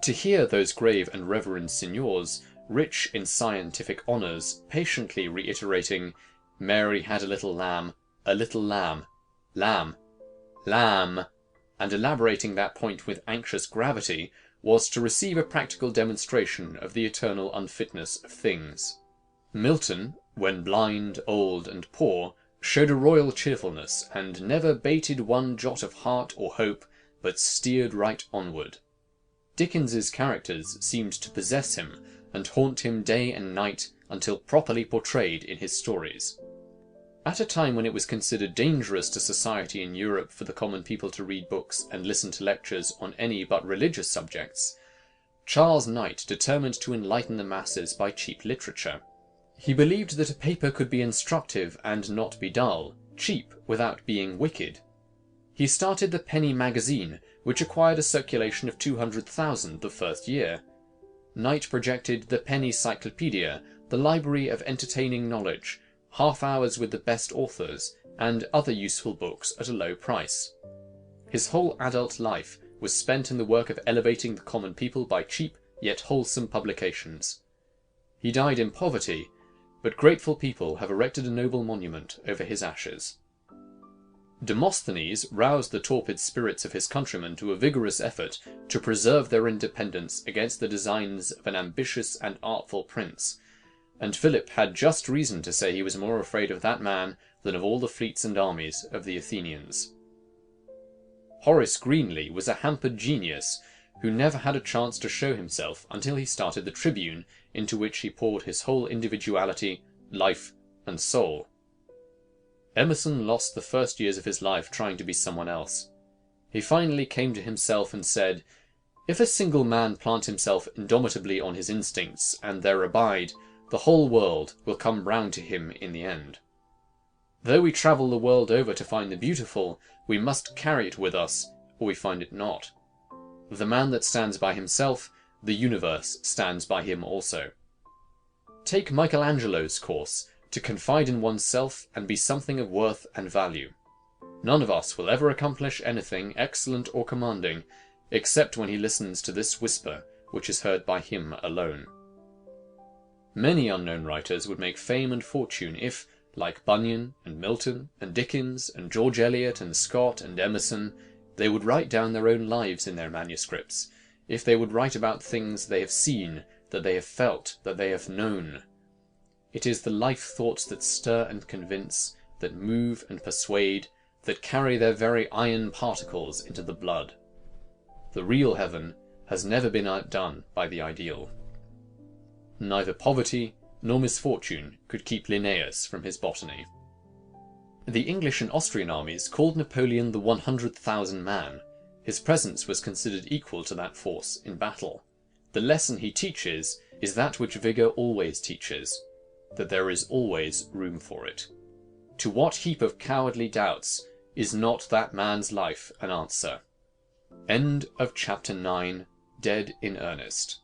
C: To hear those grave and reverend signors, rich in scientific honours, patiently reiterating, "Mary had a little lamb, lamb, lamb," and elaborating that point with anxious gravity, was to receive a practical demonstration of the eternal unfitness of things. Milton, when blind, old, and poor, showed a royal cheerfulness, and never bated one jot of heart or hope, but steered right onward. Dickens's characters seemed to possess him, and haunt him day and night until properly portrayed in his stories. At a time when it was considered dangerous to society in Europe for the common people to read books and listen to lectures on any but religious subjects, Charles Knight determined to enlighten the masses by cheap literature. He believed that a paper could be instructive and not be dull, cheap without being wicked. He started the Penny Magazine, which acquired a circulation of 200,000 the first year. Knight projected the Penny Cyclopedia, the library of entertaining knowledge, half-hours with the best authors, and other useful books at a low price. His whole adult life was spent in the work of elevating the common people by cheap yet wholesome publications. He died in poverty, but grateful people have erected a noble monument over his ashes. Demosthenes roused the torpid spirits of his countrymen to a vigorous effort to preserve their independence against the designs of an ambitious and artful prince, and Philip had just reason to say he was more afraid of that man than of all the fleets and armies of the Athenians. Horace Greeley was a hampered genius who never had a chance to show himself until he started the Tribune, into which he poured his whole individuality, life, and soul. Emerson lost the first years of his life trying to be someone else. He finally came to himself and said, "If a single man plant himself indomitably on his instincts, and there abide, the whole world will come round to him in the end. Though we travel the world over to find the beautiful, we must carry it with us, or we find it not. The man that stands by himself, the universe stands by him also." Take Michelangelo's course, to confide in oneself and be something of worth and value. None of us will ever accomplish anything excellent or commanding, except when he listens to this whisper, which is heard by him alone. Many unknown writers would make fame and fortune if, like Bunyan and Milton and Dickens and George Eliot and Scott and Emerson, they would write down their own lives in their manuscripts, if they would write about things they have seen, that they have felt, that they have known. It is the life thoughts that stir and convince, that move and persuade, that carry their very iron particles into the blood. The real heaven has never been outdone by the ideal. Neither poverty nor misfortune could keep Linnaeus from his botany. The English and Austrian armies called Napoleon the 100,000 man. His presence was considered equal to that force in battle. The lesson he teaches is that which vigour always teaches, that there is always room for it. To what heap of cowardly doubts is not that man's life an answer? End of chapter 9. Dead in earnest.